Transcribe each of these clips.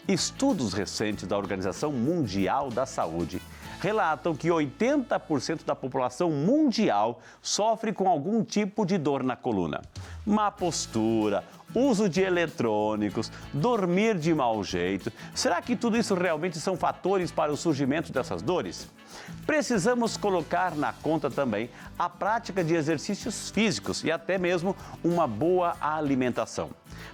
Estudos recentes da Organização Mundial da Saúde relatam que 80% da população mundial sofre com algum tipo de dor na coluna. Má postura, uso de eletrônicos, dormir de mau jeito. Será que tudo isso realmente são fatores para o surgimento dessas dores? Precisamos colocar na conta também a prática de exercícios físicos e até mesmo uma boa alimentação.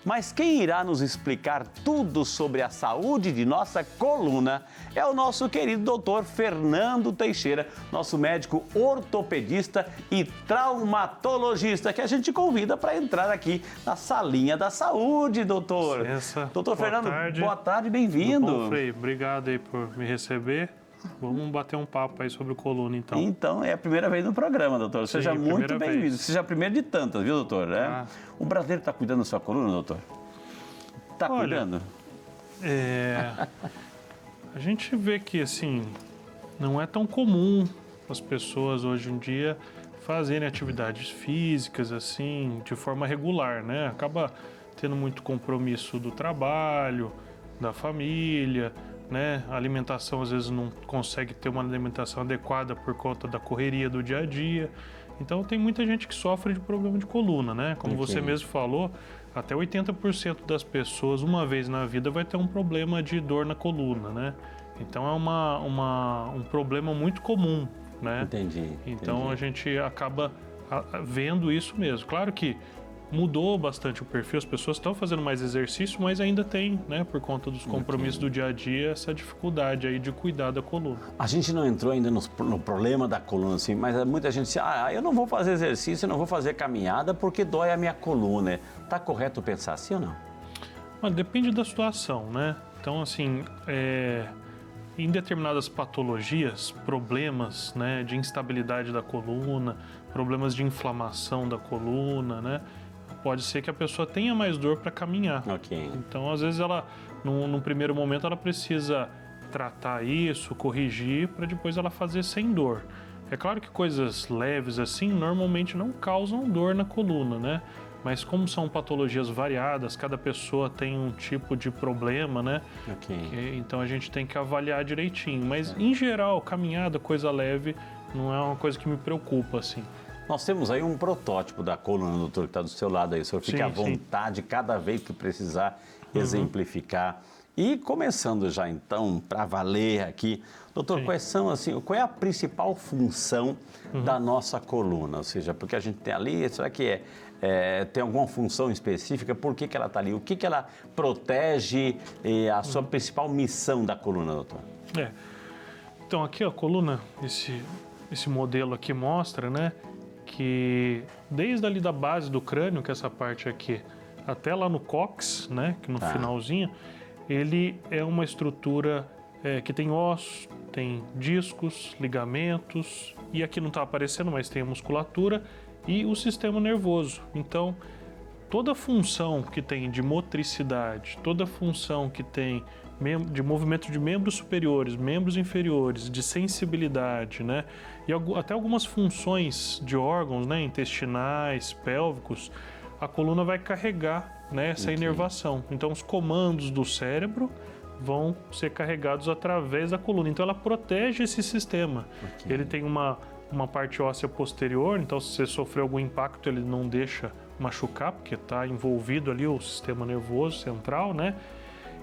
Mas quem irá nos explicar tudo sobre a saúde de nossa coluna é o nosso querido doutor Fernando Teixeira, nosso médico ortopedista e traumatologista, que a gente convida para entrar aqui na salinha da saúde, doutor. Licença. Doutor Fernando, Tarde. boa tarde, bem-vindo. Tudo bom, Frei? Obrigado aí por me receber. Vamos bater um papo aí sobre coluna, então. Então, é a primeira vez no programa, doutor. Seja muito bem-vindo. vez. Seja a primeira de tantas, viu, doutor? O brasileiro está cuidando da sua coluna, doutor? Está cuidando? A gente vê que, assim, não é tão comum as pessoas hoje em dia fazerem atividades físicas, assim, de forma regular, né? Acaba tendo muito compromisso do trabalho, da família, né? A alimentação às vezes não consegue ter uma alimentação adequada por conta da correria do dia a dia. Então tem muita gente que sofre de problema de coluna, né? Como você mesmo falou, até 80% das pessoas uma vez na vida vai ter um problema de dor na coluna, né? Então é um problema muito comum, né? Entendi. Então a gente acaba vendo isso mesmo. Claro que mudou bastante o perfil, as pessoas estão fazendo mais exercício, mas ainda tem, né, por conta dos compromissos do dia a dia, essa dificuldade aí de cuidar da coluna. A gente não entrou ainda no problema da coluna, assim, mas muita gente diz, eu não vou fazer exercício, eu não vou fazer caminhada porque dói a minha coluna. Tá correto pensar assim ou não? Mas depende da situação, né? Então, assim, em determinadas patologias, problemas, né, de instabilidade da coluna, problemas de inflamação da coluna, né? Pode ser que a pessoa tenha mais dor para caminhar. Então, às vezes, ela, num primeiro momento, ela precisa tratar isso, corrigir, para depois ela fazer sem dor. É claro que coisas leves assim, normalmente não causam dor na coluna, né? Mas como são patologias variadas, cada pessoa tem um tipo de problema, né? Então, a gente tem que avaliar direitinho. Mas, em geral, caminhada, coisa leve, não é uma coisa que me preocupa, assim. Nós temos aí um protótipo da coluna, doutor, que está do seu lado aí. O senhor fica à vontade, cada vez que precisar, exemplificar. E começando já, então, para valer aqui, doutor, qual é a principal função da nossa coluna? Ou seja, porque a gente tem ali, será que tem alguma função específica? Por que ela está ali? O que ela protege? A sua principal missão da coluna, doutor? Então, aqui a coluna, esse modelo aqui mostra, né, que desde ali da base do crânio, que é essa parte aqui, até lá no cóccix, né, que no finalzinho, ele é uma estrutura que tem ossos, tem discos, ligamentos, e aqui não está aparecendo, mas tem a musculatura e o sistema nervoso. Então, toda função que tem de motricidade, toda função que tem de movimento de membros superiores, membros inferiores, de sensibilidade, né? E até algumas funções de órgãos, né, intestinais, pélvicos, a coluna vai carregar, né, essa inervação. Então, os comandos do cérebro vão ser carregados através da coluna. Então, ela protege esse sistema. Ele tem uma parte óssea posterior, então se você sofrer algum impacto, ele não deixa machucar, porque está envolvido ali o sistema nervoso central, né?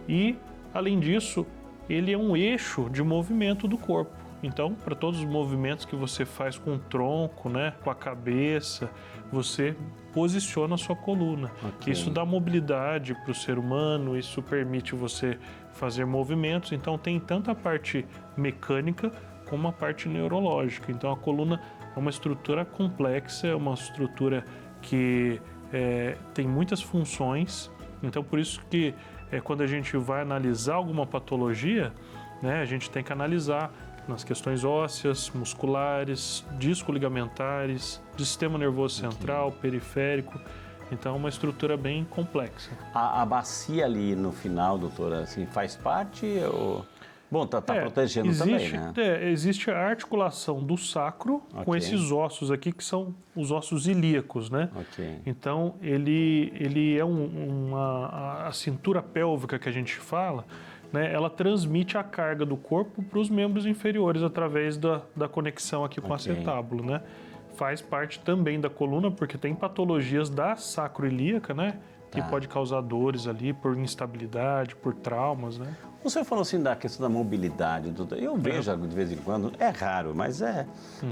E, além disso, ele é um eixo de movimento do corpo. Então, para todos os movimentos que você faz com o tronco, né, com a cabeça, você posiciona a sua coluna. Isso dá mobilidade para o ser humano, isso permite você fazer movimentos. Então, tem tanto a parte mecânica como a parte neurológica. Então, a coluna é uma estrutura complexa, é uma estrutura que tem muitas funções. Então, por isso que quando a gente vai analisar alguma patologia, né, a gente tem que analisar nas questões ósseas, musculares, disco-ligamentares, de sistema nervoso central, periférico. Então, é uma estrutura bem complexa. A bacia ali no final, doutora, assim, faz parte ou... Bom, tá protegendo também, né? Existe a articulação do sacro com esses ossos aqui, que são os ossos ilíacos, né? Então, ele é a cintura pélvica que a gente fala, né, ela transmite a carga do corpo para os membros inferiores através da conexão aqui com o acetábulo, né? Faz parte também da coluna, porque tem patologias da sacroiliaca, né? Que pode causar dores ali por instabilidade, por traumas, né? Você falou assim da questão da mobilidade, doutor. Eu vejo de vez em quando, é raro, mas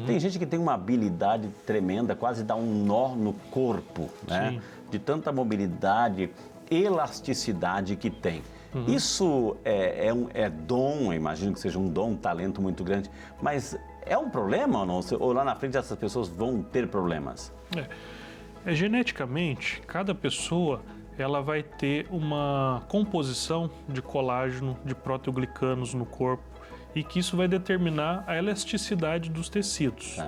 tem gente que tem uma habilidade tremenda, quase dá um nó no corpo, né? Sim. De tanta mobilidade, elasticidade que tem. Isso é dom, eu imagino que seja um dom, um talento muito grande, mas é um problema ou não? Ou lá na frente essas pessoas vão ter problemas? Geneticamente, cada pessoa ela vai ter uma composição de colágeno, de proteoglicanos no corpo e que isso vai determinar a elasticidade dos tecidos.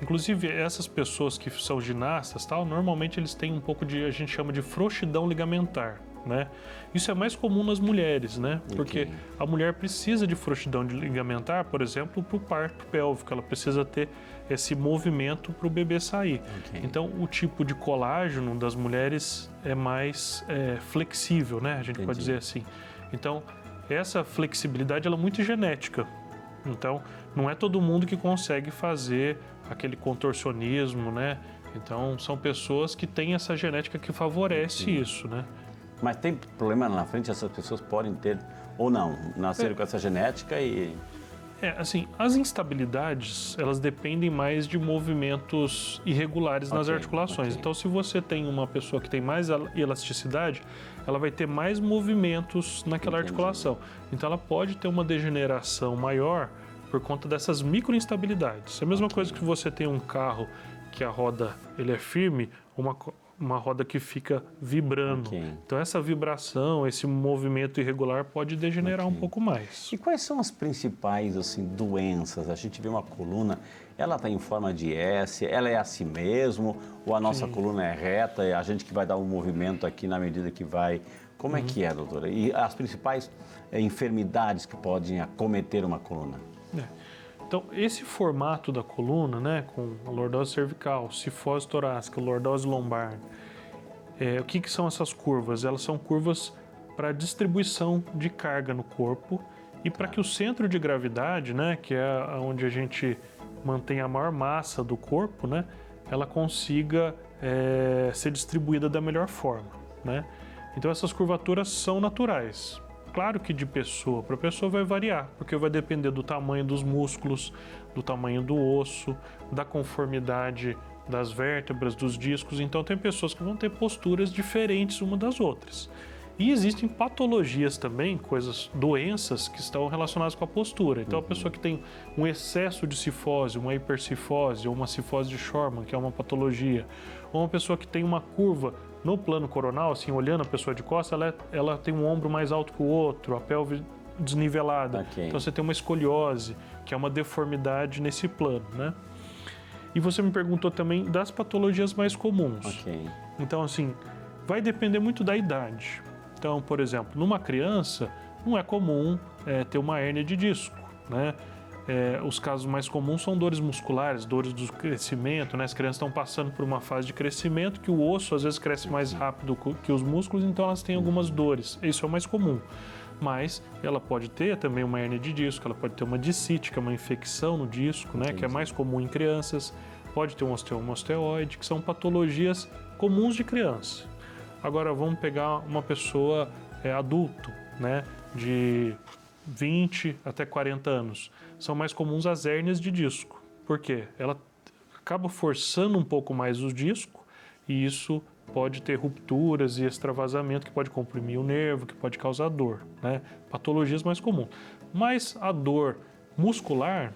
Inclusive, essas pessoas que são ginastas, normalmente eles têm um pouco de, a gente chama de frouxidão ligamentar, né? Isso é mais comum nas mulheres, né? Porque a mulher precisa de frouxidão ligamentar, por exemplo, para o parto pélvico, ela precisa ter esse movimento para o bebê sair. Então, o tipo de colágeno das mulheres é mais flexível, né? A gente pode dizer assim. Então, essa flexibilidade ela é muito genética. Então, não é todo mundo que consegue fazer aquele contorcionismo, né? Então, são pessoas que têm essa genética que favorece isso, né? Mas tem problema lá na frente, essas pessoas podem ter ou não, nasceram com essa genética e... Assim, as instabilidades, elas dependem mais de movimentos irregulares nas articulações. Então, se você tem uma pessoa que tem mais elasticidade, ela vai ter mais movimentos naquela articulação. Então, ela pode ter uma degeneração maior por conta dessas microinstabilidades. É a mesma coisa que você tem um carro que a roda ele é firme, uma roda que fica vibrando. Então, essa vibração, esse movimento irregular pode degenerar um pouco mais. E quais são as principais assim, doenças? A gente vê uma coluna, ela está em forma de S, ela é assim mesmo? Ou a nossa coluna é reta e a gente que vai dar um movimento aqui na medida que vai... Como é que é, doutora? E as principais enfermidades que podem acometer uma coluna? Então, esse formato da coluna, né, com a lordose cervical, cifose torácica, lordose lombar, o que são essas curvas? Elas são curvas para distribuição de carga no corpo e para que o centro de gravidade, né, que é onde a gente mantém a maior massa do corpo, né, ela consiga ser distribuída da melhor forma, né? Então, essas curvaturas são naturais. Claro que de pessoa para pessoa vai variar, porque vai depender do tamanho dos músculos, do tamanho do osso, da conformidade das vértebras, dos discos. Então, tem pessoas que vão ter posturas diferentes uma das outras. E existem patologias também, doenças que estão relacionadas com a postura. Então, a pessoa que tem um excesso de cifose, uma hipercifose ou uma cifose de Scheuermann, que é uma patologia, ou uma pessoa que tem uma curva no plano coronal, assim, olhando a pessoa de costas, ela tem um ombro mais alto que o outro, a pelve desnivelada. Então, você tem uma escoliose, que é uma deformidade nesse plano, né? E você me perguntou também das patologias mais comuns. Então, assim, vai depender muito da idade. Então, por exemplo, numa criança, não é comum ter uma hérnia de disco, né? Os casos mais comuns são dores musculares, dores do crescimento, né? As crianças estão passando por uma fase de crescimento que o osso às vezes cresce mais rápido que os músculos, então elas têm algumas dores. Isso é o mais comum. Mas ela pode ter também uma hérnia de disco, ela pode ter uma discite, que é uma infecção no disco, né? Que é mais comum em crianças. Pode ter um osteoma osteoide, que são patologias comuns de criança. Agora vamos pegar uma pessoa adulto, né? De 20 até 40 anos. São mais comuns as hérnias de disco. Por quê? Ela acaba forçando um pouco mais o disco e isso pode ter rupturas e extravasamento que pode comprimir o nervo, que pode causar dor, né? Patologias mais comuns. Mas a dor muscular,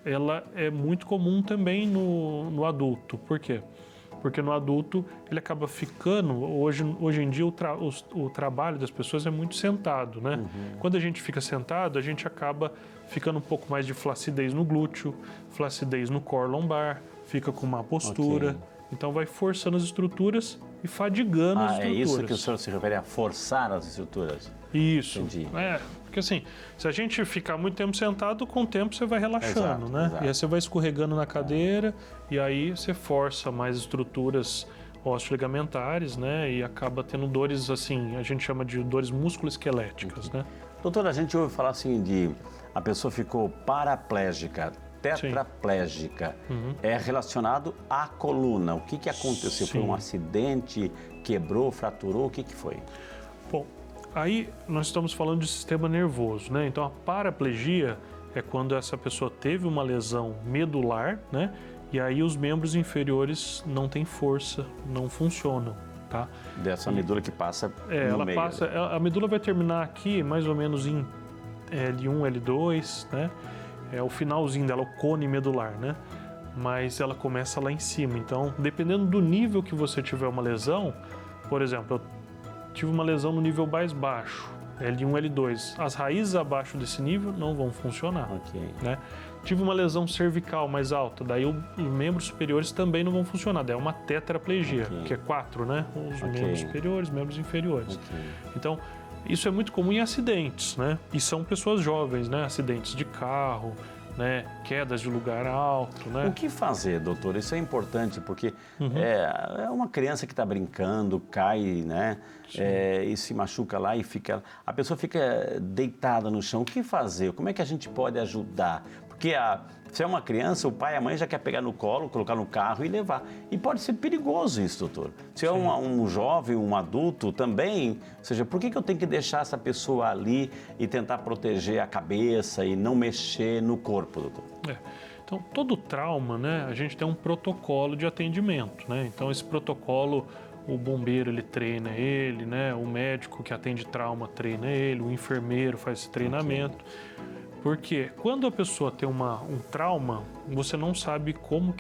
ela é muito comum também no adulto. Por quê? Porque no adulto ele acaba ficando, hoje em dia o trabalho das pessoas é muito sentado, né? Quando a gente fica sentado, a gente acaba ficando um pouco mais de flacidez no glúteo, flacidez no core lombar, fica com má postura. Então vai forçando as estruturas e fadigando as estruturas. É isso que o senhor se refere a forçar as estruturas? Isso. Entendi. Porque assim, se a gente ficar muito tempo sentado, com o tempo você vai relaxando, né? Exato. E aí você vai escorregando na cadeira e aí você força mais estruturas osteoligamentares, né? E acaba tendo dores, assim, a gente chama de dores musculoesqueléticas, né? Doutor, a gente ouve falar assim de a pessoa ficou paraplégica, tetraplégica. É relacionado à coluna. O que aconteceu? Sim. Foi um acidente, quebrou, fraturou, o que foi? Bom, aí nós estamos falando de sistema nervoso, né? Então a paraplegia é quando essa pessoa teve uma lesão medular, né? E aí os membros inferiores não têm força, não funcionam, tá? Dessa medula que passa no ela meio. passa, a medula vai terminar aqui mais ou menos em L1, L2, né? É o finalzinho dela, o cone medular, né? Mas ela começa lá em cima. Então, dependendo do nível que você tiver uma lesão, por exemplo, eu tive uma lesão no nível mais baixo, L1, L2. As raízes abaixo desse nível não vão funcionar, né? Tive uma lesão cervical mais alta, daí os membros superiores também não vão funcionar. Daí é uma tetraplegia, que é 4, né? Os membros superiores, membros inferiores. Então, isso é muito comum em acidentes, né? E são pessoas jovens, né? Acidentes de carro, né? Quedas de lugar alto, né? O que fazer, doutor? Isso é importante porque é uma criança que está brincando, cai, né? E se machuca lá e a pessoa fica deitada no chão. O que fazer? Como é que a gente pode ajudar? Porque se é uma criança, o pai e a mãe já quer pegar no colo, colocar no carro e levar. E pode ser perigoso isso, doutor. Se é um jovem, um adulto também, ou seja, por que eu tenho que deixar essa pessoa ali e tentar proteger a cabeça e não mexer no corpo, doutor? Então, todo trauma, né, a gente tem um protocolo de atendimento, né? Então, esse protocolo, o bombeiro, ele treina ele, né? O médico que atende trauma treina ele, o enfermeiro faz esse treinamento. Porque quando a pessoa tem um trauma, você não sabe como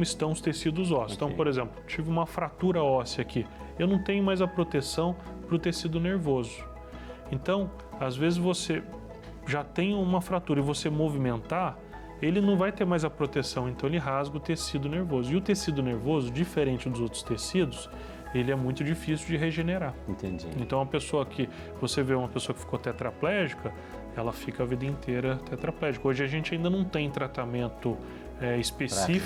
estão os tecidos ósseos. Então, por exemplo, tive uma fratura óssea aqui, eu não tenho mais a proteção para o tecido nervoso. Então, às vezes você já tem uma fratura e você movimentar, ele não vai ter mais a proteção, então ele rasga o tecido nervoso. E o tecido nervoso, diferente dos outros tecidos, ele é muito difícil de regenerar. Entendi. Então, você vê uma pessoa que ficou tetraplégica, ela fica a vida inteira tetraplégica. Hoje a gente ainda não tem tratamento específico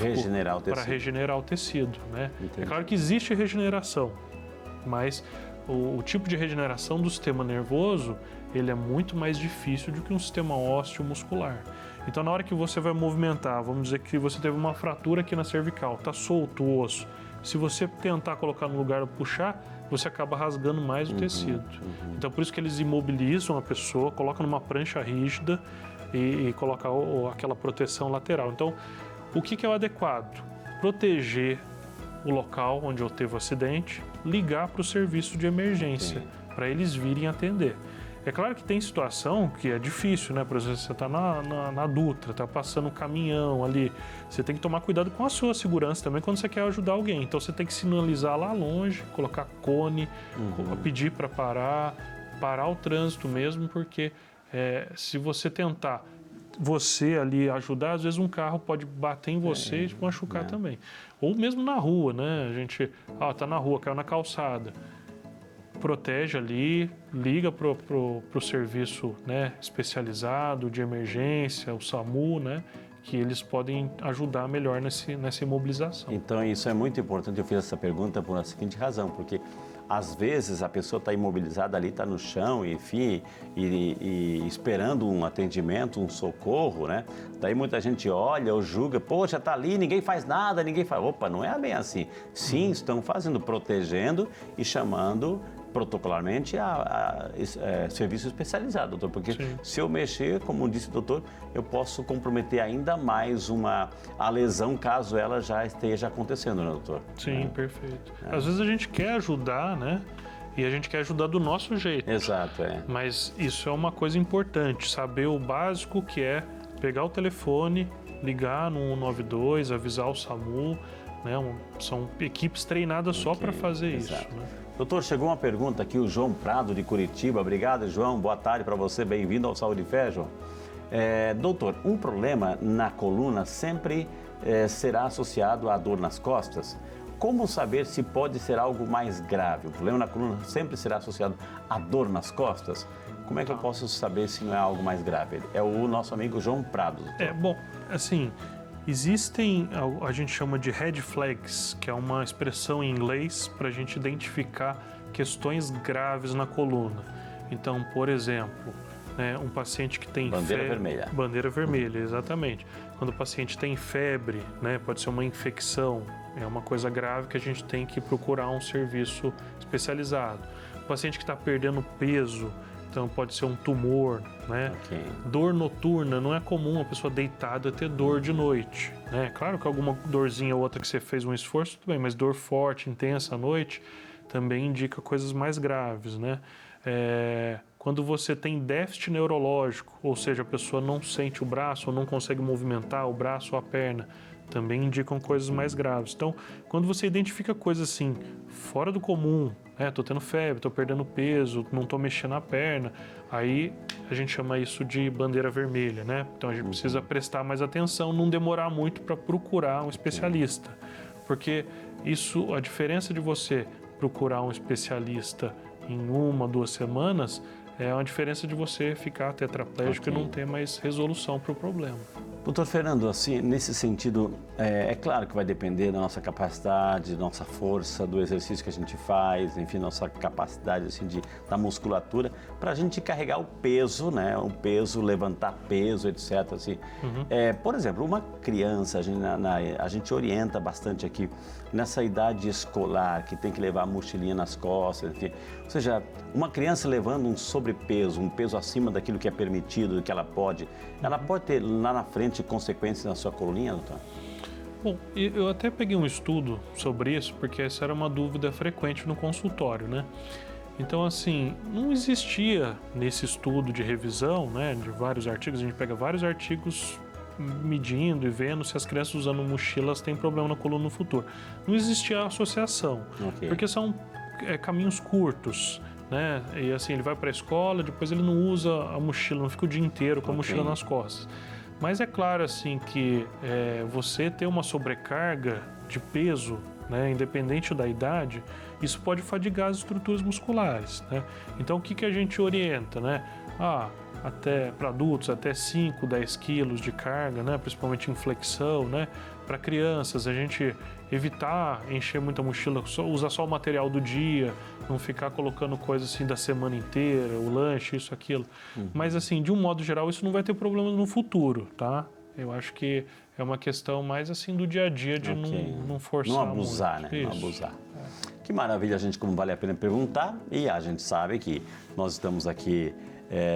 para regenerar o tecido, né? É claro que existe regeneração, mas o tipo de regeneração do sistema nervoso, ele é muito mais difícil do que um sistema ósseo muscular. Então, na hora que você vai movimentar, vamos dizer que você teve uma fratura aqui na cervical, está solto o osso. Se você tentar colocar no lugar ou puxar, você acaba rasgando mais o tecido. Então, por isso que eles imobilizam a pessoa, colocam numa prancha rígida e colocam aquela proteção lateral. Então, o que é o adequado? Proteger o local onde eu teve o acidente, ligar para o serviço de emergência, para eles virem atender. É claro que tem situação que é difícil, né? Por exemplo, você está na Dutra, está passando um caminhão ali. Você tem que tomar cuidado com a sua segurança também quando você quer ajudar alguém. Então você tem que sinalizar lá longe, colocar cone, pedir para parar o trânsito mesmo, porque se você tentar ali ajudar, às vezes um carro pode bater em você e te machucar também. Ou mesmo na rua, né? A gente tá na rua, caiu na calçada. Protege ali, liga pro serviço, né, especializado de emergência, o SAMU, né, que eles podem ajudar melhor nessa imobilização. Então isso é muito importante. Eu fiz essa pergunta por uma seguinte razão, porque às vezes a pessoa está imobilizada ali, está no chão, enfim, e esperando um atendimento, um socorro, né? Daí muita gente olha ou julga, poxa, está ali, ninguém faz nada, ninguém faz. Opa, não é bem assim. Sim, estão fazendo, protegendo e chamando protocolarmente serviço especializado, doutor, porque se eu mexer, como disse o doutor, eu posso comprometer ainda mais a lesão caso ela já esteja acontecendo, né, doutor? Sim, perfeito. Às vezes a gente quer ajudar, né? E a gente quer ajudar do nosso jeito. Exato, Mas isso é uma coisa importante, saber o básico que é pegar o telefone, ligar no 192, avisar o SAMU, né? São equipes treinadas só para fazer isso, né? Doutor, chegou uma pergunta aqui, o João Prado de Curitiba. Obrigado, João. Boa tarde para você. Bem-vindo ao Saúde e Fé, João. Doutor, um problema na coluna sempre será associado à dor nas costas. Como saber se pode ser algo mais grave? O problema na coluna sempre será associado à dor nas costas? Como é que eu posso saber se não é algo mais grave? É o nosso amigo João Prado. Bom, assim, existem, a gente chama de red flags, que é uma expressão em inglês para a gente identificar questões graves na coluna. Então, por exemplo, né, um paciente que tem Bandeira vermelha. Bandeira vermelha, exatamente. Quando o paciente tem febre, né, pode ser uma infecção, é uma coisa grave que a gente tem que procurar um serviço especializado. O paciente que está perdendo peso, então pode ser um tumor, né? Ok. Dor noturna, não é comum a pessoa deitada ter dor de noite, né? Claro que alguma dorzinha ou outra que você fez um esforço, tudo bem, mas dor forte, intensa à noite, também indica coisas mais graves, né? Quando você tem déficit neurológico, ou seja, a pessoa não sente o braço ou não consegue movimentar o braço ou a perna, também indicam coisas mais graves. Então, quando você identifica coisas assim, fora do comum, tô tendo febre, tô perdendo peso, não tô mexendo a perna, aí a gente chama isso de bandeira vermelha, né? Então a gente precisa prestar mais atenção, não demorar muito para procurar um especialista, porque isso, a diferença de você procurar um especialista em 1, 2 semanas é uma diferença de você ficar tetraplégico e não ter mais resolução para o problema. Doutor Fernando, assim, nesse sentido, é claro que vai depender da nossa capacidade, da nossa força, do exercício que a gente faz, enfim, nossa capacidade assim, da musculatura, para a gente carregar o peso, né? O peso, levantar peso, etc. Assim. Por exemplo, uma criança, a gente orienta bastante aqui, nessa idade escolar, que tem que levar a mochilinha nas costas, enfim. Ou seja, uma criança levando um sobrepeso, um peso acima daquilo que é permitido, que ela pode ter lá na frente consequências na sua coluninha, doutor? Bom, eu até peguei um estudo sobre isso, porque essa era uma dúvida frequente no consultório, né? Então, assim, não existia nesse estudo de revisão, né, de vários artigos, a gente pega vários artigos medindo e vendo se as crianças usando mochilas têm problema na coluna no futuro. Não existia associação, porque são caminhos curtos, né? E assim, ele vai para a escola, depois ele não usa a mochila, não fica o dia inteiro com a mochila nas costas. Mas é claro, assim, que você ter uma sobrecarga de peso, né, independente da idade, isso pode fadigar as estruturas musculares, né? Então, o que a gente orienta, né? Até para adultos, até 5, 10 quilos de carga, né? Principalmente em flexão, né? Para crianças, a gente evitar encher muita mochila, usar só o material do dia, não ficar colocando coisas assim da semana inteira, o lanche, isso, aquilo. Mas assim, de um modo geral, isso não vai ter problema no futuro, tá? Eu acho que é uma questão mais assim do dia a dia de não forçar não abusar, muito. Né? Não abusar. Que maravilha, a gente, como vale a pena perguntar, e a gente sabe que nós estamos aqui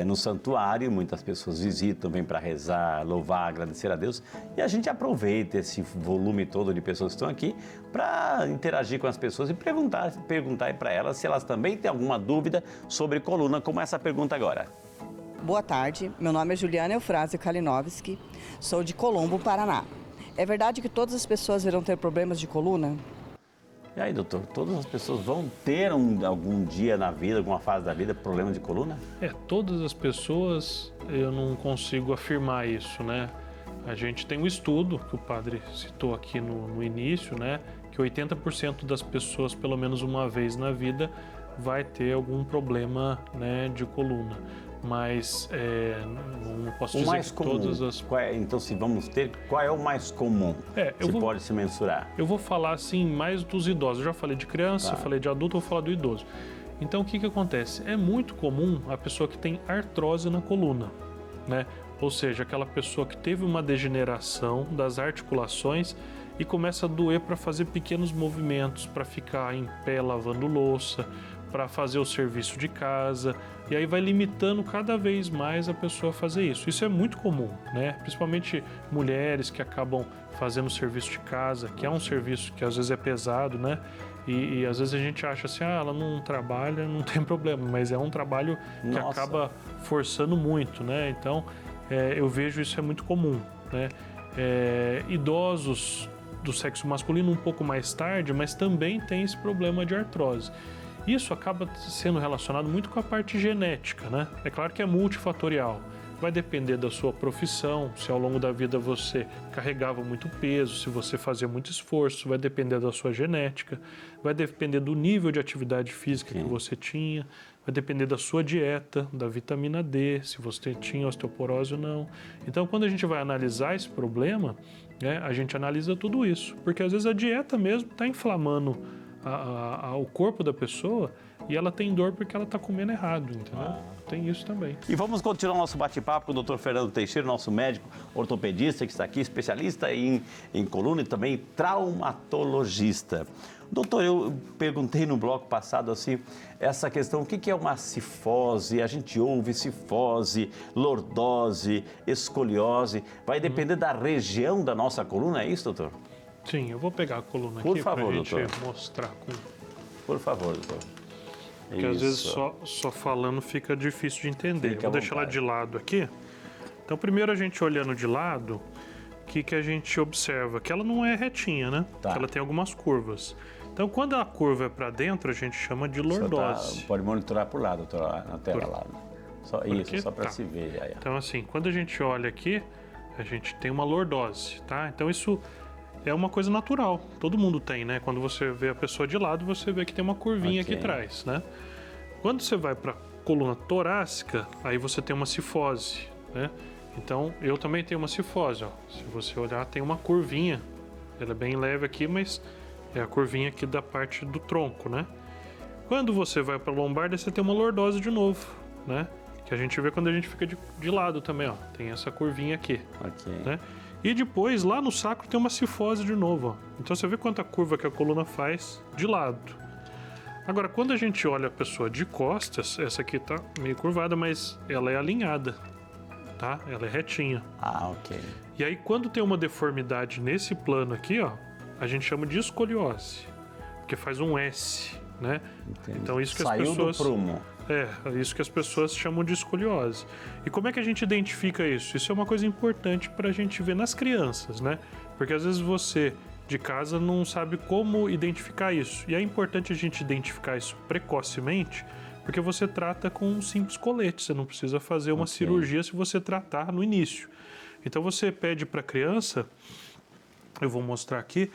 no santuário, muitas pessoas visitam, vêm para rezar, louvar, agradecer a Deus, e a gente aproveita esse volume todo de pessoas que estão aqui para interagir com as pessoas e perguntar para elas se elas também têm alguma dúvida sobre coluna, como essa pergunta agora. Boa tarde, meu nome é Juliana Eufrásio Kalinowski, sou de Colombo, Paraná. É verdade que todas as pessoas irão ter problemas de coluna? E aí, doutor, todas as pessoas vão ter algum dia na vida, alguma fase da vida, problema de coluna? Todas as pessoas, eu não consigo afirmar isso, né? A gente tem um estudo que o padre citou aqui no início, né? Que 80% das pessoas, pelo menos uma vez na vida, vai ter algum problema, né, de coluna. Mas não posso dizer mais que comum, todas as... então, se vamos ter, qual é o mais comum que pode se mensurar? Eu vou falar, assim, mais dos idosos. Eu já falei de criança, falei de adulto, eu vou falar do idoso. Então, o que acontece? É muito comum a pessoa que tem artrose na coluna, né? Ou seja, aquela pessoa que teve uma degeneração das articulações e começa a doer para fazer pequenos movimentos, para ficar em pé lavando louça, para fazer o serviço de casa, e aí vai limitando cada vez mais a pessoa a fazer isso. Isso é muito comum, né? Principalmente mulheres que acabam fazendo serviço de casa, que é um serviço que às vezes é pesado, né? E às vezes a gente acha assim, ela não trabalha, não tem problema, mas é um trabalho que acaba forçando muito, né? Então, eu vejo isso é muito comum, né? Idosos do sexo masculino um pouco mais tarde, mas também tem esse problema de artrose. Isso acaba sendo relacionado muito com a parte genética, né? É claro que é multifatorial. Vai depender da sua profissão, se ao longo da vida você carregava muito peso, se você fazia muito esforço, vai depender da sua genética, vai depender do nível de atividade física que você tinha, vai depender da sua dieta, da vitamina D, se você tinha osteoporose ou não. Então, quando a gente vai analisar esse problema, né, a gente analisa tudo isso, porque às vezes a dieta mesmo está inflamando o corpo da pessoa e ela tem dor porque ela está comendo errado, entendeu? Tem isso também. E vamos continuar nosso bate-papo com o Dr. Fernando Teixeira, nosso médico ortopedista que está aqui, especialista em coluna e também traumatologista. Doutor, eu perguntei no bloco passado assim, essa questão, o que é uma cifose? A gente ouve cifose, lordose, escoliose. Vai depender da região da nossa coluna, é isso, doutor? Sim, eu vou pegar a coluna Por aqui para favor, a gente doutor. mostrar. Por favor, doutor. Porque às vezes só falando fica difícil de entender. Fica à Vou deixar ela vontade. de lado aqui. Então, primeiro a gente olhando de lado, o que a gente observa? Que ela não é retinha, né? Tá. Que ela tem algumas curvas. Então, quando a curva é para dentro, a gente chama de O senhor lordose. pode monitorar por lá, doutor, na tela lá. Só isso, aqui? só para Tá. se ver. Aí, ó. Então, assim, quando a gente olha aqui, a gente tem uma lordose, tá? Então, isso é uma coisa natural. Todo mundo tem, né? Quando você vê a pessoa de lado, você vê que tem uma curvinha Ok. aqui atrás, né? Quando você vai para coluna torácica, aí você tem uma cifose, né? Então, eu também tenho uma cifose, ó. Se você olhar, tem uma curvinha. Ela é bem leve aqui, mas é a curvinha aqui da parte do tronco, né? Quando você vai para lombar, daí você tem uma lordose de novo, né? Que a gente vê quando a gente fica de lado também, ó. Tem essa curvinha aqui, Ok. né? E depois, lá no sacro, tem uma cifose de novo, ó. Então, você vê quanta curva que a coluna faz de lado. Agora, quando a gente olha a pessoa de costas, essa aqui tá meio curvada, mas ela é alinhada, tá? Ela é retinha. Ah, ok. E aí, quando tem uma deformidade nesse plano aqui, ó, a gente chama de escoliose, porque faz um S, né? Entendi. Então, isso que Saiu as pessoas... do prumo. É isso que as pessoas chamam de escoliose. E como é que a gente identifica isso? Isso é uma coisa importante para a gente ver nas crianças, né? Porque às vezes você de casa não sabe como identificar isso. E é importante a gente identificar isso precocemente, porque você trata com um simples colete. Você não precisa fazer uma cirurgia se você tratar no início. Então você pede para a criança, eu vou mostrar aqui,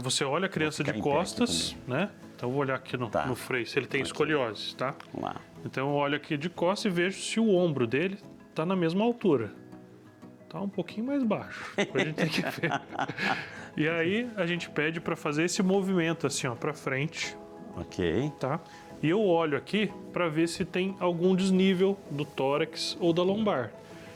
você olha a criança de ficar em pé aqui costas, né? Então eu vou olhar aqui no freio, se ele tem escoliose, tá? Vamos lá. Então eu olho aqui de costas e vejo se o ombro dele está na mesma altura. Tá um pouquinho mais baixo. Depois a gente tem que ver. E aí a gente pede para fazer esse movimento assim, ó, para frente, Ok. tá? E eu olho aqui para ver se tem algum desnível do tórax ou da lombar.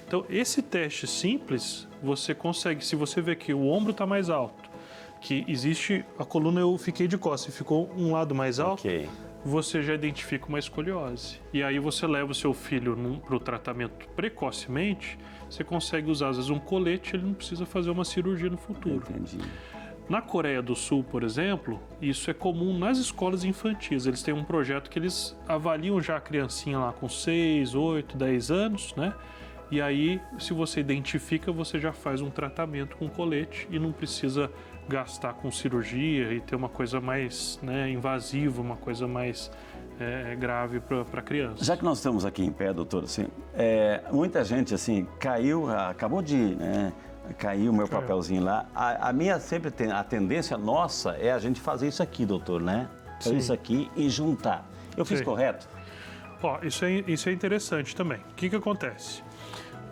Então esse teste simples, você consegue, se você vê que o ombro está mais alto, que existe a coluna, eu fiquei de costas e ficou um lado mais alto, Ok. você já identifica uma escoliose. E aí você leva o seu filho para o tratamento precocemente, você consegue usar às vezes um colete, ele não precisa fazer uma cirurgia no futuro. Entendi. Na Coreia do Sul, por exemplo, isso é comum nas escolas infantis. Eles têm um projeto que eles avaliam já a criancinha lá com 6, 8, 10 anos, né? E aí, se você identifica, você já faz um tratamento com colete e não precisa gastar com cirurgia e ter uma coisa mais, né, invasiva, uma coisa mais grave para a criança. Já que nós estamos aqui em pé, doutor, assim, muita gente assim caiu, acabou de cair o meu papelzinho lá. A minha sempre tem, a tendência nossa é a gente fazer isso aqui, doutor, né? Fazer Sim. isso aqui e juntar. Eu fiz Sim. correto? Ó, isso é interessante também. O que acontece?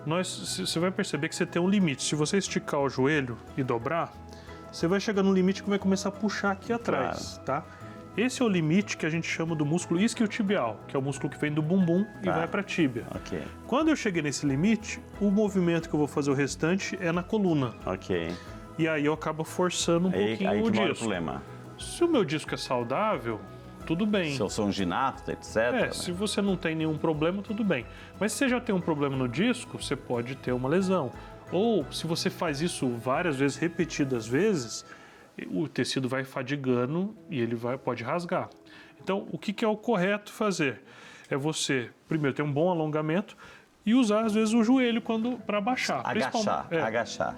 Você vai perceber que você tem um limite. Se você esticar o joelho e dobrar, você vai chegar no limite que vai começar a puxar aqui atrás, tá? Esse é o limite que a gente chama do músculo isquiotibial, que é o músculo que vem do bumbum e vai para a tíbia. Ok. Quando eu cheguei nesse limite, o movimento que eu vou fazer o restante é na coluna. Ok. E aí eu acabo forçando um pouquinho Aí o que mora o disco. problema. Se o meu disco é saudável, tudo bem. Se eu sou um ginasta, etc. né? Se você não tem nenhum problema, tudo bem. Mas se você já tem um problema no disco, você pode ter uma lesão. Ou se você faz isso várias vezes, repetidas vezes, o tecido vai fadigando e ele pode rasgar. Então, o que é o correto fazer? É você, primeiro, ter um bom alongamento e usar, às vezes, o joelho para baixar. Agachar.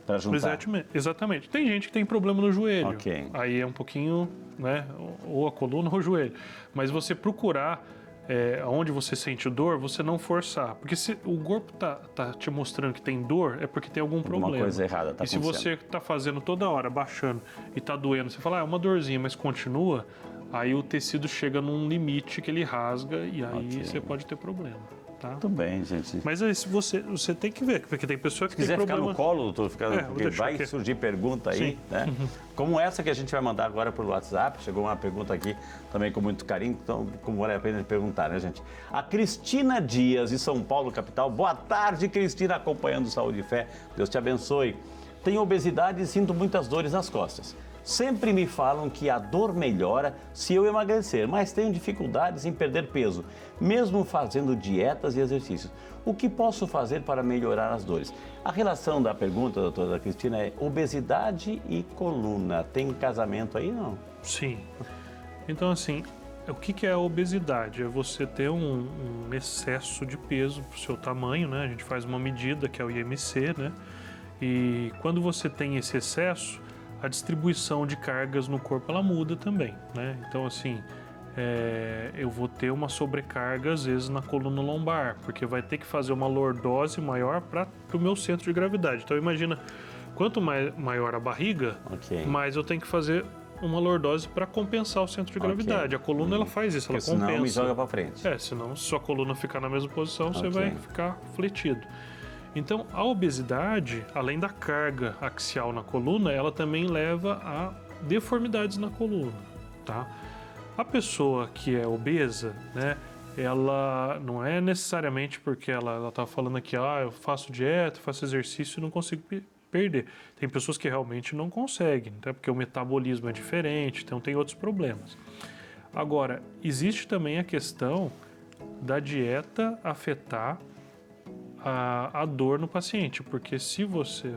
Para juntar. Exatamente. Tem gente que tem problema no joelho. Ok. Aí é um pouquinho, né, ou a coluna ou o joelho. Mas você procurar onde você sente dor, você não forçar. Porque se o corpo tá te mostrando que tem dor, é porque tem algum problema. Alguma coisa errada tá E se acontecendo. você tá fazendo toda hora, baixando, e tá doendo, você fala, é uma dorzinha, mas continua, aí o tecido chega num limite que ele rasga e aí você pode ter problema. Tá? Muito bem, gente. Mas aí, você tem que ver, porque tem pessoa que Se quiser tem ficar problema... no colo, doutor, porque vai aqui. surgir pergunta aí, Sim. né? Como essa que a gente vai mandar agora por WhatsApp. Chegou uma pergunta aqui também com muito carinho, então como vale a pena perguntar, né, gente? A Cristina Dias, de São Paulo, capital. Boa tarde, Cristina, acompanhando Saúde e Fé. Deus te abençoe. Tenho obesidade e sinto muitas dores nas costas. Sempre me falam que a dor melhora se eu emagrecer, mas tenho dificuldades em perder peso, mesmo fazendo dietas e exercícios. O que posso fazer para melhorar as dores? A relação da pergunta, doutora Cristina, é obesidade e coluna. Tem casamento aí, não? Sim. Então, assim, o que é a obesidade? É você ter um excesso de peso para o seu tamanho, né? A gente faz uma medida que é o IMC, né? E quando você tem esse excesso, a distribuição de cargas no corpo ela muda também, né? Então, assim, eu vou ter uma sobrecarga às vezes na coluna lombar, porque vai ter que fazer uma lordose maior para o meu centro de gravidade. Então, imagina, quanto maior a barriga, mais eu tenho que fazer uma lordose para compensar o centro de gravidade. A coluna ela faz isso, porque ela compensa. Senão me joga para frente. Senão se sua coluna ficar na mesma posição, você vai ficar fletido. Então, a obesidade, além da carga axial na coluna, ela também leva a deformidades na coluna, tá? A pessoa que é obesa, né, ela não é necessariamente porque ela tá falando aqui, eu faço dieta, faço exercício e não consigo perder. Tem pessoas que realmente não conseguem, tá? Porque o metabolismo é diferente, então tem outros problemas. Agora, existe também a questão da dieta afetar a dor no paciente, porque se você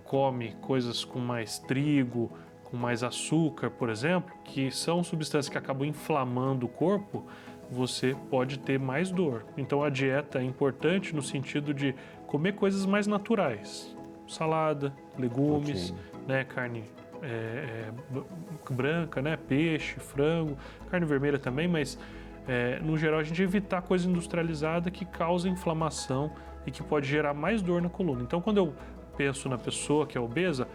come coisas com mais trigo, com mais açúcar, por exemplo, que são substâncias que acabam inflamando o corpo, você pode ter mais dor. Então a dieta é importante no sentido de comer coisas mais naturais, salada, legumes, né, carne branca, né, peixe, frango, carne vermelha também, mas no geral a gente evitar coisa industrializada que causa inflamação e que pode gerar mais dor na coluna. Então quando eu penso na pessoa que é obesa,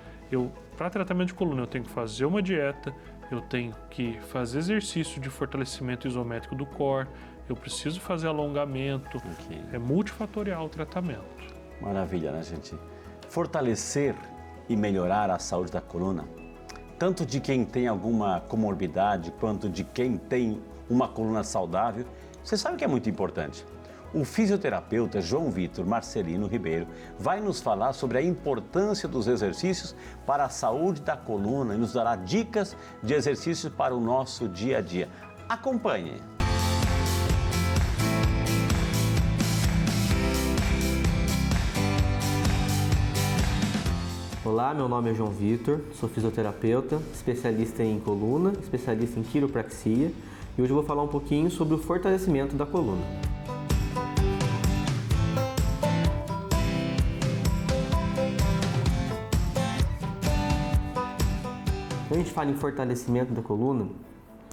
para tratamento de coluna eu tenho que fazer uma dieta, eu tenho que fazer exercício de fortalecimento isométrico do core, eu preciso fazer alongamento, é multifatorial o tratamento. Maravilha, né, gente? Fortalecer e melhorar a saúde da coluna, tanto de quem tem alguma comorbidade quanto de quem tem uma coluna saudável, você sabe que é muito importante. O fisioterapeuta João Vitor Marcelino Ribeiro vai nos falar sobre a importância dos exercícios para a saúde da coluna e nos dará dicas de exercícios para o nosso dia a dia. Acompanhe! Olá, meu nome é João Vitor, sou fisioterapeuta, especialista em coluna, especialista em quiropraxia e hoje eu vou falar um pouquinho sobre o fortalecimento da coluna. Quando a gente fala em fortalecimento da coluna,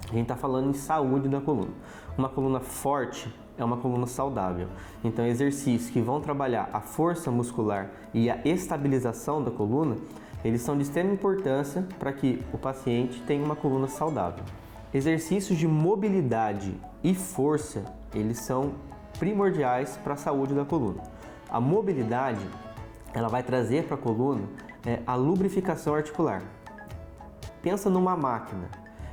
a gente está falando em saúde da coluna. Uma coluna forte é uma coluna saudável. Então, exercícios que vão trabalhar a força muscular e a estabilização da coluna, eles são de extrema importância para que o paciente tenha uma coluna saudável. Exercícios de mobilidade e força, eles são primordiais para a saúde da coluna. A mobilidade, ela vai trazer para a coluna a lubrificação articular. Pensa numa máquina.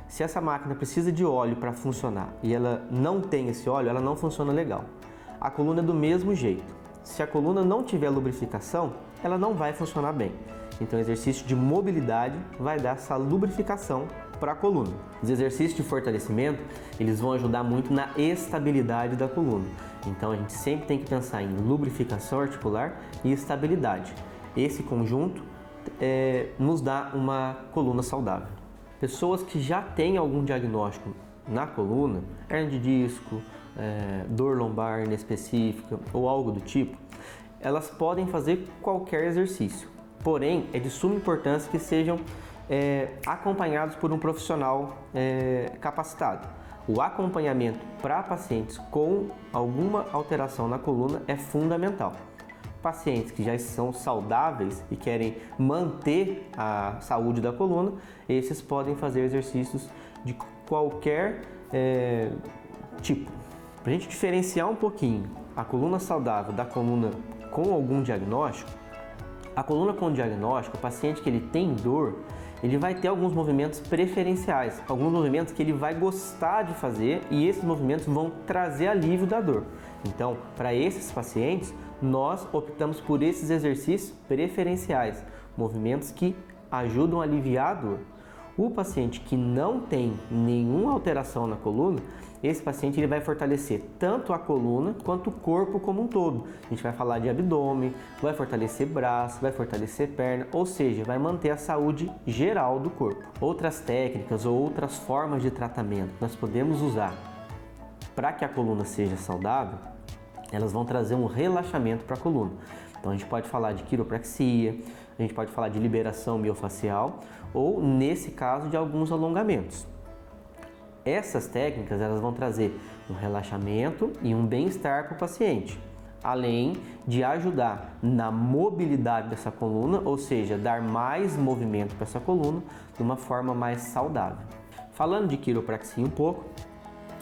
Se essa máquina precisa de óleo para funcionar e ela não tem esse óleo, ela não funciona legal. A coluna é do mesmo jeito. Se a coluna não tiver lubrificação, ela não vai funcionar bem. Então, o exercício de mobilidade vai dar essa lubrificação para a coluna. Os exercícios de fortalecimento, eles vão ajudar muito na estabilidade da coluna. Então, a gente sempre tem que pensar em lubrificação articular e estabilidade. Esse conjunto nos dá uma coluna saudável. Pessoas que já têm algum diagnóstico na coluna, hernia de disco, dor lombar inespecífica ou algo do tipo, elas podem fazer qualquer exercício. Porém, é de suma importância que sejam acompanhados por um profissional capacitado. O acompanhamento para pacientes com alguma alteração na coluna é fundamental. Pacientes que já são saudáveis e querem manter a saúde da coluna, esses podem fazer exercícios de qualquer tipo. Para a gente diferenciar um pouquinho a coluna saudável da coluna com algum diagnóstico, a coluna com diagnóstico, o paciente que ele tem dor, ele vai ter alguns movimentos preferenciais, alguns movimentos que ele vai gostar de fazer e esses movimentos vão trazer alívio da dor. Então, para esses pacientes, nós optamos por esses exercícios preferenciais, movimentos que ajudam a aliviar a dor. O paciente que não tem nenhuma alteração na coluna, esse paciente ele vai fortalecer tanto a coluna quanto o corpo como um todo. A gente vai falar de abdômen, vai fortalecer braço, vai fortalecer perna, ou seja, vai manter a saúde geral do corpo. Outras técnicas ou outras formas de tratamento que nós podemos usar para que a coluna seja saudável, elas vão trazer um relaxamento para a coluna. Então a gente pode falar de quiropraxia, a gente pode falar de liberação miofascial ou, nesse caso, de alguns alongamentos. Essas técnicas elas vão trazer um relaxamento e um bem-estar para o paciente, além de ajudar na mobilidade dessa coluna, ou seja, dar mais movimento para essa coluna de uma forma mais saudável. Falando de quiropraxia um pouco,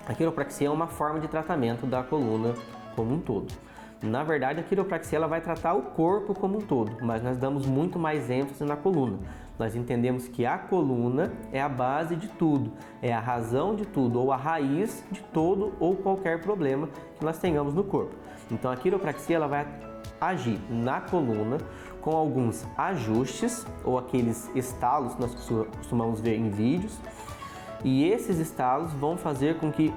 a quiropraxia é uma forma de tratamento da coluna como um todo. Na verdade, a quiropraxia ela vai tratar o corpo como um todo, mas nós damos muito mais ênfase na coluna. Nós entendemos que a coluna é a base de tudo, é a razão de tudo, ou a raiz de todo ou qualquer problema que nós tenhamos no corpo. Então, a quiropraxia ela vai agir na coluna com alguns ajustes, ou aqueles estalos que nós costumamos ver em vídeos, e esses estalos vão fazer com que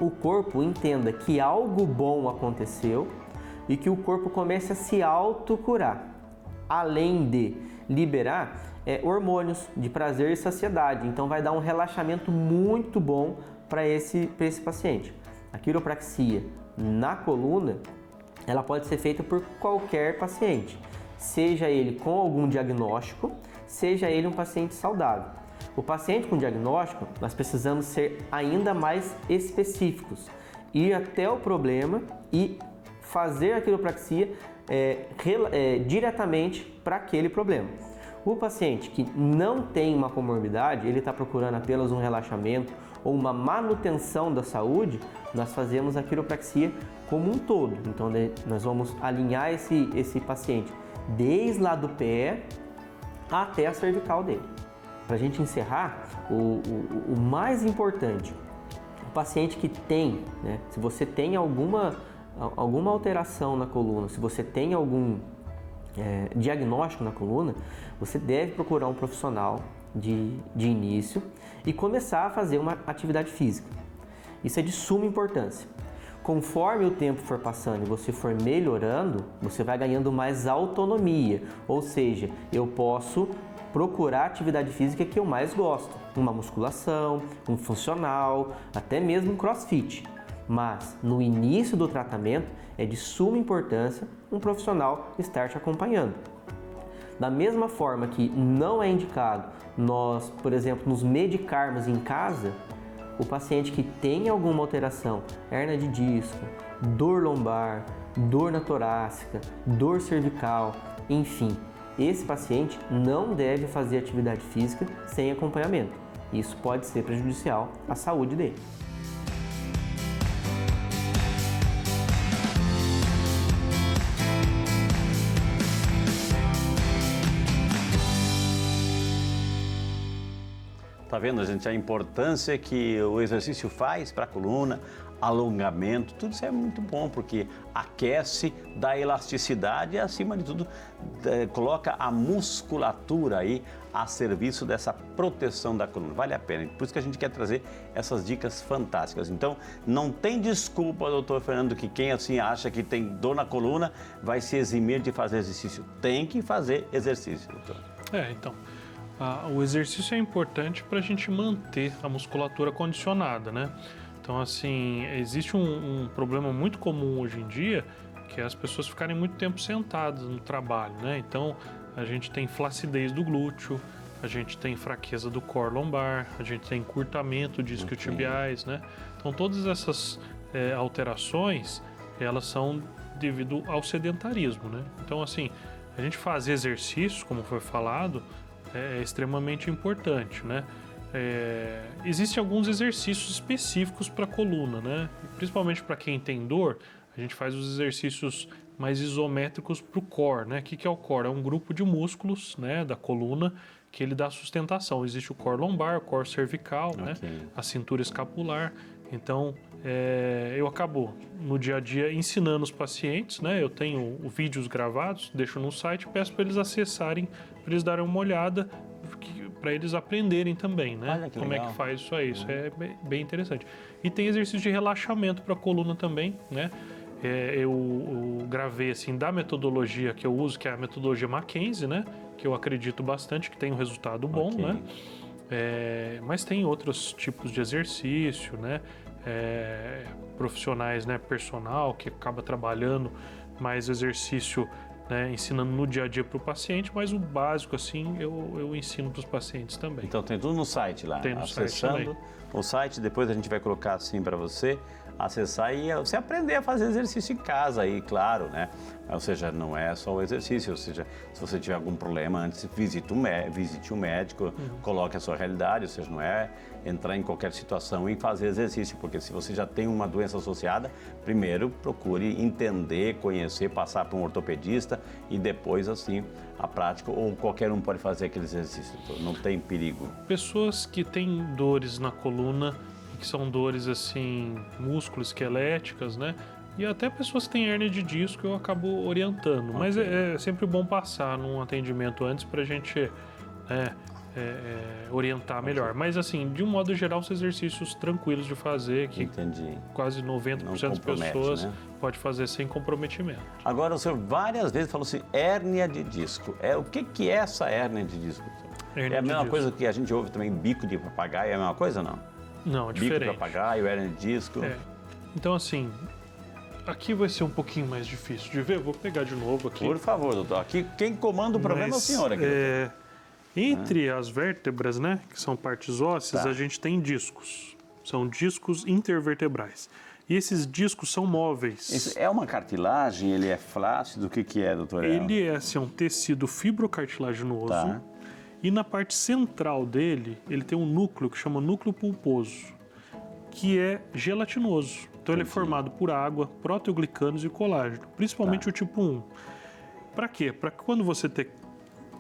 o corpo entenda que algo bom aconteceu e que o corpo comece a se autocurar, além de liberar hormônios de prazer e saciedade. Então vai dar um relaxamento muito bom para esse paciente. A quiropraxia na coluna, ela pode ser feita por qualquer paciente, seja ele com algum diagnóstico, seja ele um paciente saudável. O paciente com diagnóstico, nós precisamos ser ainda mais específicos, ir até o problema e fazer a quiropraxia diretamente para aquele problema. O paciente que não tem uma comorbidade, ele está procurando apenas um relaxamento ou uma manutenção da saúde, nós fazemos a quiropraxia como um todo. Então, nós vamos alinhar esse paciente desde lá do pé até a cervical dele. Para a gente encerrar, o mais importante, o paciente que tem, né, se você tem alguma alteração na coluna, se você tem algum diagnóstico na coluna, você deve procurar um profissional de início e começar a fazer uma atividade física. Isso é de suma importância. Conforme o tempo for passando e você for melhorando, você vai ganhando mais autonomia, ou seja, eu posso procurar a atividade física que eu mais gosto, uma musculação, um funcional, até mesmo um crossfit. Mas no início do tratamento é de suma importância um profissional estar te acompanhando. Da mesma forma que não é indicado nós, por exemplo, nos medicarmos em casa, o paciente que tem alguma alteração, hérnia de disco, dor lombar, dor na torácica, dor cervical, enfim, esse paciente não deve fazer atividade física sem acompanhamento. Isso pode ser prejudicial à saúde dele. Tá vendo, gente, a importância que o exercício faz para a coluna, alongamento, tudo isso é muito bom, porque aquece, dá elasticidade e, acima de tudo, coloca a musculatura aí a serviço dessa proteção da coluna. Vale a pena. Por isso que a gente quer trazer essas dicas fantásticas. Então, não tem desculpa, doutor Fernando, que quem assim acha que tem dor na coluna vai se eximir de fazer exercício. Tem que fazer exercício, doutor. Então... o exercício é importante para a gente manter a musculatura condicionada, né? Então, assim, existe um problema muito comum hoje em dia, que é as pessoas ficarem muito tempo sentadas no trabalho, né? Então, a gente tem flacidez do glúteo, a gente tem fraqueza do core lombar, a gente tem encurtamento de isquiotibiais, né? Então, todas essas alterações, elas são devido ao sedentarismo, né? Então, assim, a gente fazer exercício, como foi falado, é extremamente importante, né? existem alguns exercícios específicos para a coluna, né? Principalmente para quem tem dor, a gente faz os exercícios mais isométricos para o core, né? O que é o core? É um grupo de músculos, né, da coluna que ele dá sustentação. Existe o core lombar, o core cervical, né? A cintura escapular. Então, eu acabo no dia a dia ensinando os pacientes, né? Eu tenho vídeos gravados, deixo no site, peço para eles acessarem, para eles darem uma olhada, para eles aprenderem também, né? Olha que como legal. é que faz isso aí. Isso é bem interessante. E tem exercício de relaxamento para a coluna também, né? Eu gravei assim da metodologia que eu uso, que é a metodologia Mackenzie, né? Que eu acredito bastante que tem um resultado bom, né? Mas tem outros tipos de exercício, né? Profissionais, né? Personal que acaba trabalhando mais exercício, né? Ensinando no dia a dia para o paciente, mas o básico assim eu ensino para os pacientes também. Então tem tudo no site lá. Tem no Acessando site também. o site, depois a gente vai colocar assim para você acessar e você aprender a fazer exercício em casa aí, claro, né? Ou seja, não é só o exercício, ou seja, se você tiver algum problema antes, visite o médico, coloque a sua realidade, ou seja, não é entrar em qualquer situação e fazer exercício, porque se você já tem uma doença associada, primeiro procure entender, conhecer, passar para um ortopedista e depois, assim, a prática, ou qualquer um pode fazer aqueles exercícios, não tem perigo. Pessoas que têm dores na coluna, que são dores assim, músculo-esqueléticas, né? E até pessoas que têm hérnia de disco eu acabo orientando. Mas é sempre bom passar num atendimento antes para a gente orientar melhor. Mas assim, de um modo geral, são exercícios tranquilos de fazer, que quase 90% das pessoas pode fazer sem comprometimento. Agora, o senhor várias vezes falou assim, hérnia de disco. O que é essa hérnia de disco? É a mesma coisa que a gente ouve também, bico de papagaio, é a mesma coisa ou não? Não, é diferente. Bico de papagaio, hérnia de disco. Então, assim, aqui vai ser um pouquinho mais difícil de ver. Eu vou pegar de novo aqui. Por favor, doutor. Aqui, quem comanda o programa é o senhor aqui, doutor. Entre as vértebras, né, que são partes ósseas, a gente tem discos. São discos intervertebrais. E esses discos são móveis. Isso é uma cartilagem? Ele é flácido? O que é, doutor? Ele é assim, um tecido fibrocartilaginoso. Tá. E na parte central dele, ele tem um núcleo que chama núcleo pulposo, que é gelatinoso. Então ele é formado por água, proteoglicanos e colágeno, principalmente o tipo 1. Para quê? Para que quando você ter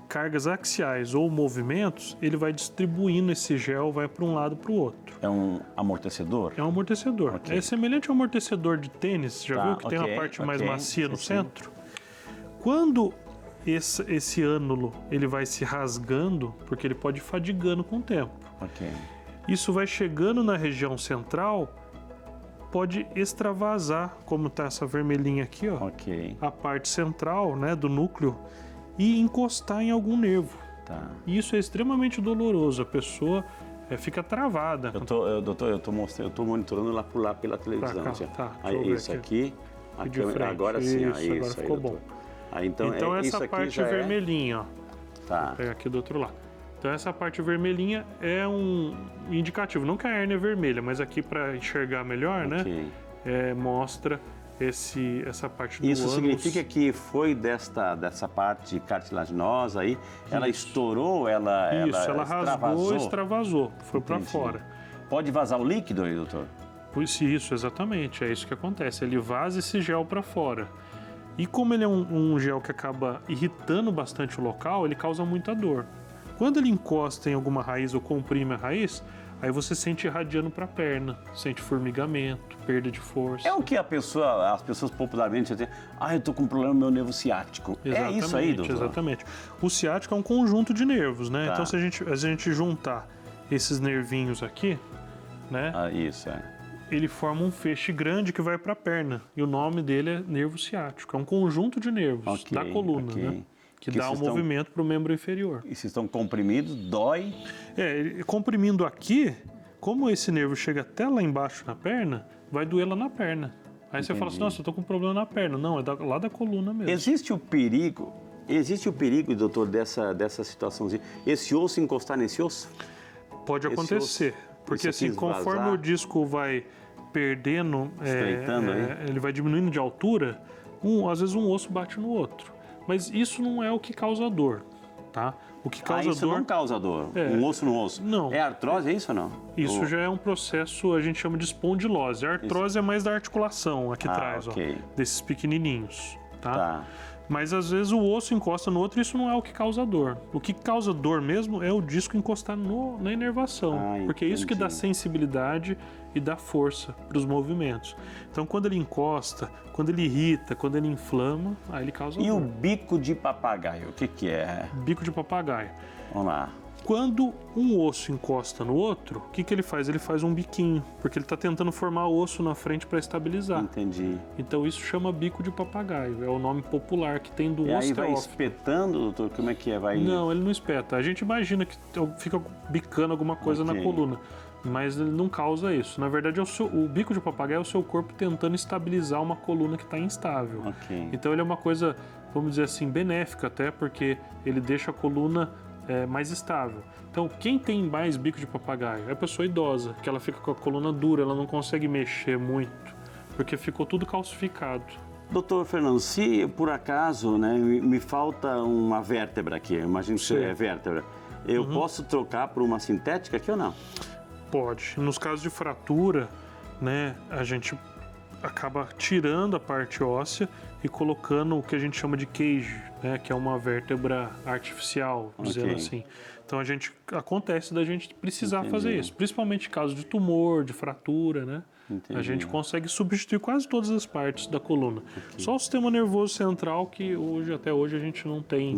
cargas axiais ou movimentos, ele vai distribuindo esse gel, vai para um lado para o outro. É um amortecedor? É um amortecedor. É semelhante ao amortecedor de tênis, já viu que tem uma parte mais macia no centro? Quando esse ânulo ele vai se rasgando, porque ele pode ir fadigando com o tempo. Isso vai chegando na região central, pode extravasar, como está essa vermelhinha aqui, ó, a parte central, né, do núcleo, e encostar em algum nervo. E isso é extremamente doloroso, a pessoa fica travada. Doutor, eu tô monitorando lá pela televisão. Isso aqui. Agora sim, agora ficou bom. Então essa parte vermelhinha, ó. Vou pegar aqui do outro lado. Então essa parte vermelhinha é um indicativo, não que a hérnia é vermelha, mas aqui para enxergar melhor, né? Mostra essa parte do ânus. Isso significa que foi dessa parte cartilaginosa aí, ela estourou, ela rasgou e extravasou, foi para fora. Pode vazar o líquido aí, doutor? Isso, exatamente, é isso que acontece, ele vaza esse gel para fora. E como ele é um gel que acaba irritando bastante o local, ele causa muita dor. Quando ele encosta em alguma raiz ou comprime a raiz, aí você sente irradiando para a perna, sente formigamento, perda de força. É o que as pessoas popularmente dizem, eu tô com um problema no meu nervo ciático. É isso aí, doutor? Exatamente. O ciático é um conjunto de nervos, né? Então se a gente juntar esses nervinhos aqui, né? Ele forma um feixe grande que vai para a perna. E o nome dele é nervo ciático. É um conjunto de nervos da coluna, né? Que dá um movimento para o membro inferior. E se estão comprimidos, dói? Comprimindo aqui, como esse nervo chega até lá embaixo na perna, vai doer lá na perna. Aí você fala assim, nossa, eu tô com um problema na perna. Não, é lá da coluna mesmo. Existe o perigo, doutor, dessa situaçãozinha, esse osso encostar nesse osso? Pode acontecer. Porque assim, conforme o disco vai perdendo, ele vai diminuindo de altura, às vezes um osso bate no outro. Mas isso não é o que causa dor, tá? O que causa isso dor... não causa dor, um osso no osso. Não. É artrose, é isso ou não? Isso já é um processo, a gente chama de espondilose. A artrose é mais da articulação aqui atrás, ok. desses pequenininhos, Tá. Mas às vezes o osso encosta no outro e isso não é o que causa dor. O que causa dor mesmo é o disco encostar na inervação, porque é isso que dá sensibilidade e dá força para os movimentos. Então quando ele encosta, quando ele irrita, quando ele inflama, aí ele causa dor. E o bico de papagaio, o que é? Bico de papagaio. Vamos lá. Quando um osso encosta no outro, o que ele faz? Ele faz um biquinho, porque ele está tentando formar osso na frente para estabilizar. Entendi. Então isso chama bico de papagaio, é o nome popular que tem do E aí osteófito. vai espetando, doutor? Como é que é? Vai... Não, ele não espeta. A gente imagina que fica bicando alguma coisa na coluna, mas ele não causa isso. Na verdade, o bico de papagaio é o seu corpo tentando estabilizar uma coluna que está instável. Então ele é uma coisa, vamos dizer assim, benéfica até, porque ele deixa a coluna mais estável. Então, quem tem mais bico de papagaio é a pessoa idosa, que ela fica com a coluna dura, ela não consegue mexer muito, porque ficou tudo calcificado. Doutor Fernando, se por acaso me falta uma vértebra aqui, eu imagino que é vértebra, eu posso trocar por uma sintética aqui ou não? Pode. Nos casos de fratura, a gente acaba tirando a parte óssea e colocando o que a gente chama de cage, que é uma vértebra artificial, dizendo assim. Então acontece da gente precisar fazer isso, principalmente em caso de tumor, de fratura, A gente consegue substituir quase todas as partes da coluna. Só o sistema nervoso central que até hoje a gente não tem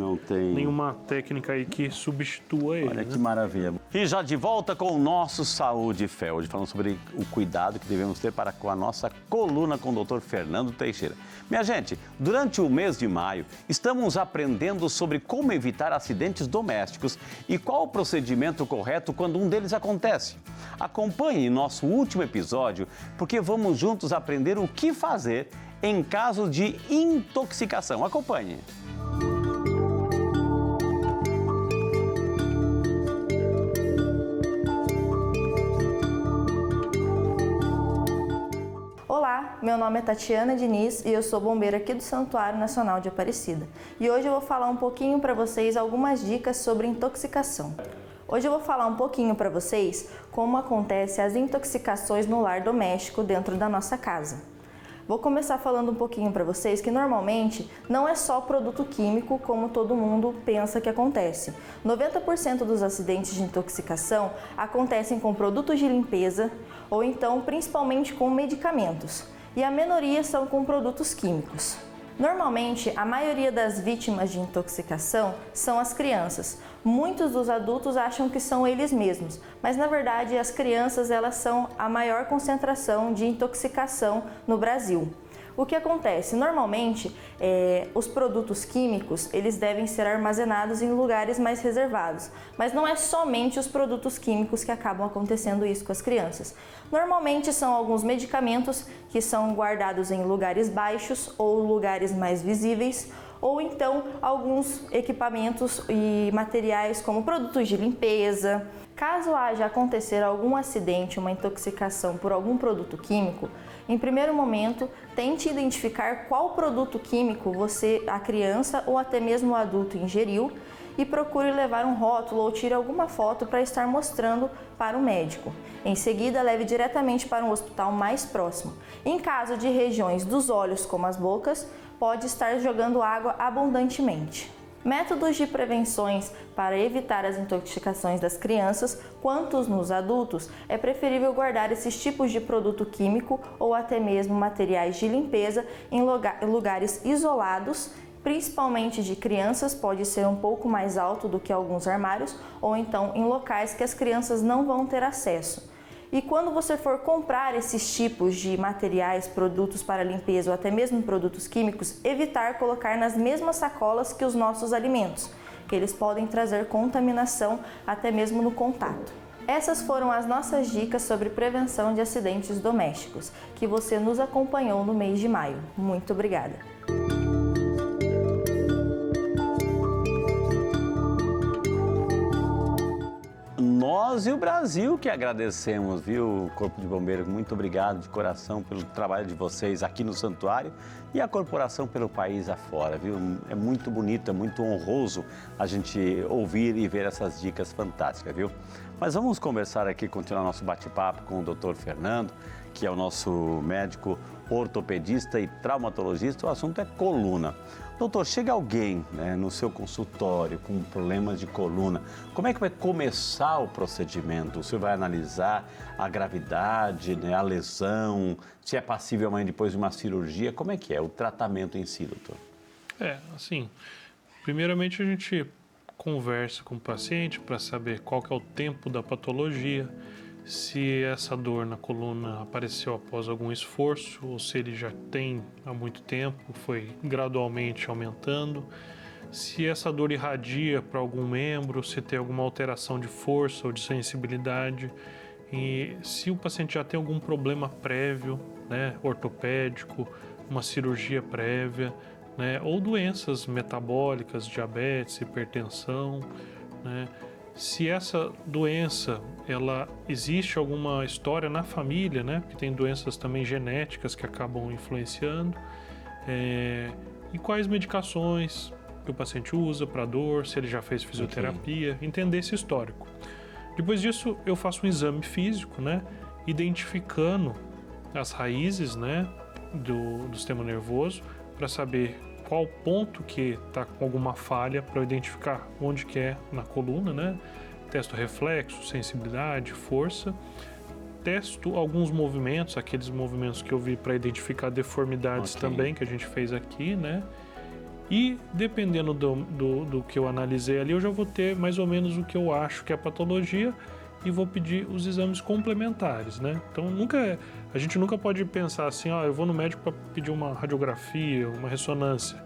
nenhuma técnica aí que substitua ele. Olha que maravilha. E já de volta com o nosso Saúde e Fé, hoje falando sobre o cuidado que devemos ter para com a nossa coluna com o Dr. Fernando Teixeira. Minha gente, durante o mês de maio, estamos aprendendo sobre como evitar acidentes domésticos e qual o procedimento correto quando um deles acontece. Acompanhe nosso último episódio, porque vamos juntos aprender o que fazer em caso de intoxicação. Acompanhe. Olá, meu nome é Tatiana Diniz e eu sou bombeira aqui do Santuário Nacional de Aparecida. E hoje eu vou falar um pouquinho para vocês algumas dicas sobre intoxicação. Hoje eu vou falar um pouquinho para vocês como acontecem as intoxicações no lar doméstico dentro da nossa casa. Vou começar falando um pouquinho para vocês que normalmente não é só produto químico como todo mundo pensa que acontece. 90% dos acidentes de intoxicação acontecem com produtos de limpeza ou então principalmente com medicamentos e a minoria são com produtos químicos. Normalmente, a maioria das vítimas de intoxicação são as crianças. Muitos dos adultos acham que são eles mesmos, mas na verdade as crianças elas são a maior concentração de intoxicação no Brasil. O que acontece? Normalmente, os produtos químicos eles devem ser armazenados em lugares mais reservados, mas não é somente os produtos químicos que acabam acontecendo isso com as crianças. Normalmente são alguns medicamentos que são guardados em lugares baixos ou lugares mais visíveis, ou então alguns equipamentos e materiais como produtos de limpeza. Caso haja acontecer algum acidente, uma intoxicação por algum produto químico, em primeiro momento, tente identificar qual produto químico a criança ou até mesmo o adulto ingeriu e procure levar um rótulo ou tire alguma foto para estar mostrando para o médico. Em seguida, leve diretamente para um hospital mais próximo. Em caso de regiões dos olhos, como as bocas, pode estar jogando água abundantemente. Métodos de prevenções para evitar as intoxicações das crianças, quanto nos adultos, é preferível guardar esses tipos de produto químico ou até mesmo materiais de limpeza em lugares isolados, principalmente de crianças, pode ser um pouco mais alto do que alguns armários, ou então em locais que as crianças não vão ter acesso. E quando você for comprar esses tipos de materiais, produtos para limpeza ou até mesmo produtos químicos, evitar colocar nas mesmas sacolas que os nossos alimentos, que eles podem trazer contaminação até mesmo no contato. Essas foram as nossas dicas sobre prevenção de acidentes domésticos, que você nos acompanhou no mês de maio. Muito obrigada! Nós e o Brasil que agradecemos, viu, Corpo de Bombeiros? Muito obrigado de coração pelo trabalho de vocês aqui no santuário e a corporação pelo país afora, viu? É muito bonito, é muito honroso a gente ouvir e ver essas dicas fantásticas, viu? Mas vamos conversar aqui, continuar nosso bate-papo com o Dr. Fernando, que é o nosso médico ortopedista e traumatologista. O assunto é coluna. Doutor, chega alguém, né, no seu consultório com problemas de coluna, como é que vai começar o procedimento? O senhor vai analisar a gravidade, né, a lesão, se é passível amanhã depois de uma cirurgia? Como é que é o tratamento em si, doutor? Assim, primeiramente a gente conversa com o paciente para saber qual que é o tempo da patologia, se essa dor na coluna apareceu após algum esforço ou se ele já tem há muito tempo, foi gradualmente aumentando, se essa dor irradia para algum membro, se tem alguma alteração de força ou de sensibilidade, e se o paciente já tem algum problema prévio, né, ortopédico, uma cirurgia prévia, né, ou doenças metabólicas, diabetes, hipertensão, né? Se essa doença, ela existe alguma história na família, né? Porque tem doenças também genéticas que acabam influenciando. E quais medicações que o paciente usa para dor, se ele já fez fisioterapia, entender esse histórico. Depois disso, eu faço um exame físico, né? Identificando as raízes, né? Do sistema nervoso, para saber qual ponto que está com alguma falha, para eu identificar onde que é na coluna, né? Testo reflexo, sensibilidade, força. Testo alguns movimentos, aqueles movimentos que eu vi para identificar deformidades também, que a gente fez aqui, né? E dependendo do que eu analisei ali, eu já vou ter mais ou menos o que eu acho que é patologia e vou pedir os exames complementares, né? Então a gente nunca pode pensar assim, eu vou no médico para pedir uma radiografia, uma ressonância.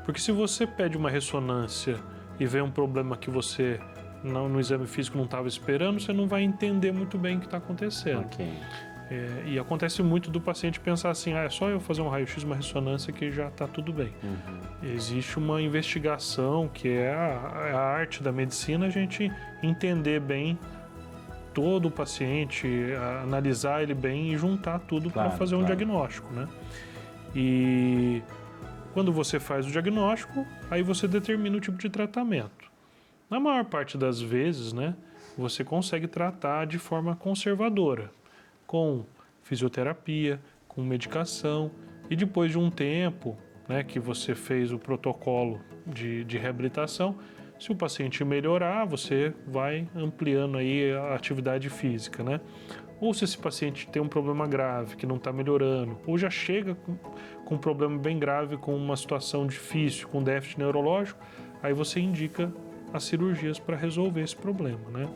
Porque se você pede uma ressonância e vê um problema que você no exame físico não estava esperando, você não vai entender muito bem o que está acontecendo. E acontece muito do paciente pensar assim, é só eu fazer um raio-x, uma ressonância que já está tudo bem. Existe uma investigação que é a arte da medicina, a gente entender bem todo o paciente, analisar ele bem e juntar tudo para fazer um diagnóstico, né? E quando você faz o diagnóstico, aí você determina o tipo de tratamento. Na maior parte das vezes, né, você consegue tratar de forma conservadora, com fisioterapia, com medicação, e depois de um tempo, né, que você fez o protocolo de reabilitação, se o paciente melhorar, você vai ampliando aí a atividade física, né? Ou se esse paciente tem um problema grave que não está melhorando, ou já chega com um problema bem grave, com uma situação difícil, com déficit neurológico, aí você indica as cirurgias para resolver esse problema, né?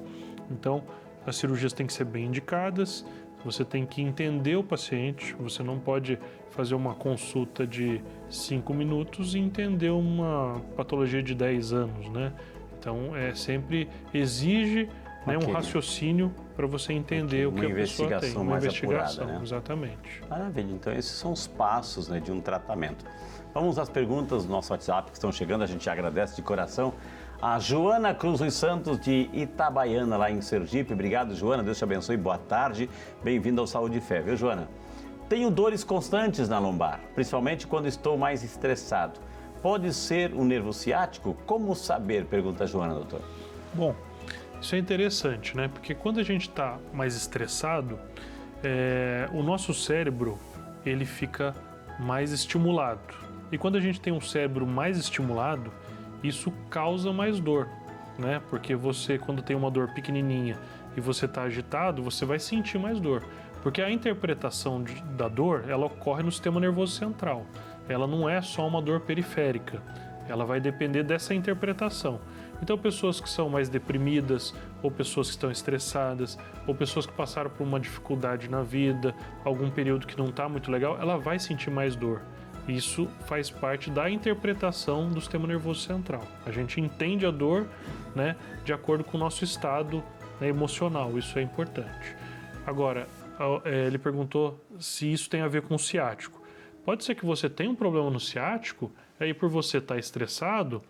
Então, as cirurgias têm que ser bem indicadas, você tem que entender o paciente, você não pode fazer uma consulta de 5 minutos e entender uma patologia de 10 anos, né? Então, sempre exige, né, um raciocínio para você entender o que a pessoa tem. Uma investigação apurada, né? Exatamente. Maravilha. Então, esses são os passos, né, de um tratamento. Vamos às perguntas do nosso WhatsApp que estão chegando, a gente agradece de coração. A Joana Cruz dos Santos, de Itabaiana, lá em Sergipe. Obrigado, Joana. Deus te abençoe. Boa tarde. Bem-vinda ao Saúde e Fé, viu, Joana? Tenho dores constantes na lombar, principalmente quando estou mais estressado. Pode ser um nervo ciático? Como saber? Pergunta a Joana, doutor. Bom, isso é interessante, né? Porque quando a gente está mais estressado, o nosso cérebro, ele fica mais estimulado. E quando a gente tem um cérebro mais estimulado, isso causa mais dor, né? Porque você, quando tem uma dor pequenininha e você está agitado, você vai sentir mais dor. Porque a interpretação da dor, ela ocorre no sistema nervoso central. Ela não é só uma dor periférica. Ela vai depender dessa interpretação. Então, pessoas que são mais deprimidas, ou pessoas que estão estressadas, ou pessoas que passaram por uma dificuldade na vida, algum período que não está muito legal, ela vai sentir mais dor. Isso faz parte da interpretação do sistema nervoso central. A gente entende a dor, né, de acordo com o nosso estado, né, emocional. Isso é importante. Agora, ele perguntou se isso tem a ver com o ciático. Pode ser que você tenha um problema no ciático, aí por você estar estressado,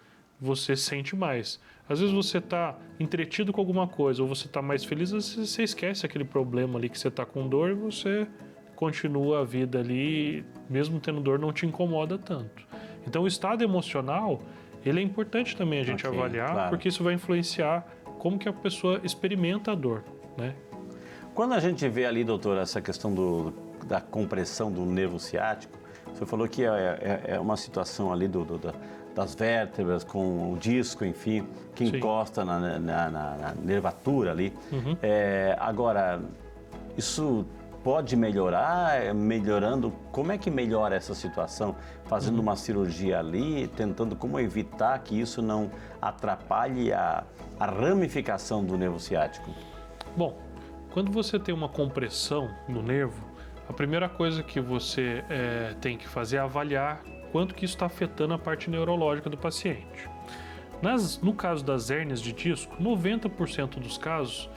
você sente mais. Às vezes você está entretido com alguma coisa, ou você está mais feliz, às vezes você esquece aquele problema ali que você está com dor e você continua a vida ali, mesmo tendo dor, não te incomoda tanto. Então o estado emocional, ele é importante também a gente avaliar, claro. porque isso vai influenciar como que a pessoa experimenta a dor, né? Quando a gente vê ali, doutor, essa questão da compressão do nervo ciático, você falou que é uma situação ali das vértebras com o disco, enfim, que Sim. encosta na nervatura ali. Agora, isso pode melhorar? Melhorando, como é que melhora essa situação? Fazendo uma cirurgia ali, tentando como evitar que isso não atrapalhe a ramificação do nervo ciático? Bom, quando você tem uma compressão no nervo, a primeira coisa que você tem que fazer é avaliar quanto que isso está afetando a parte neurológica do paciente. No caso das hérnias de disco, 90% dos casos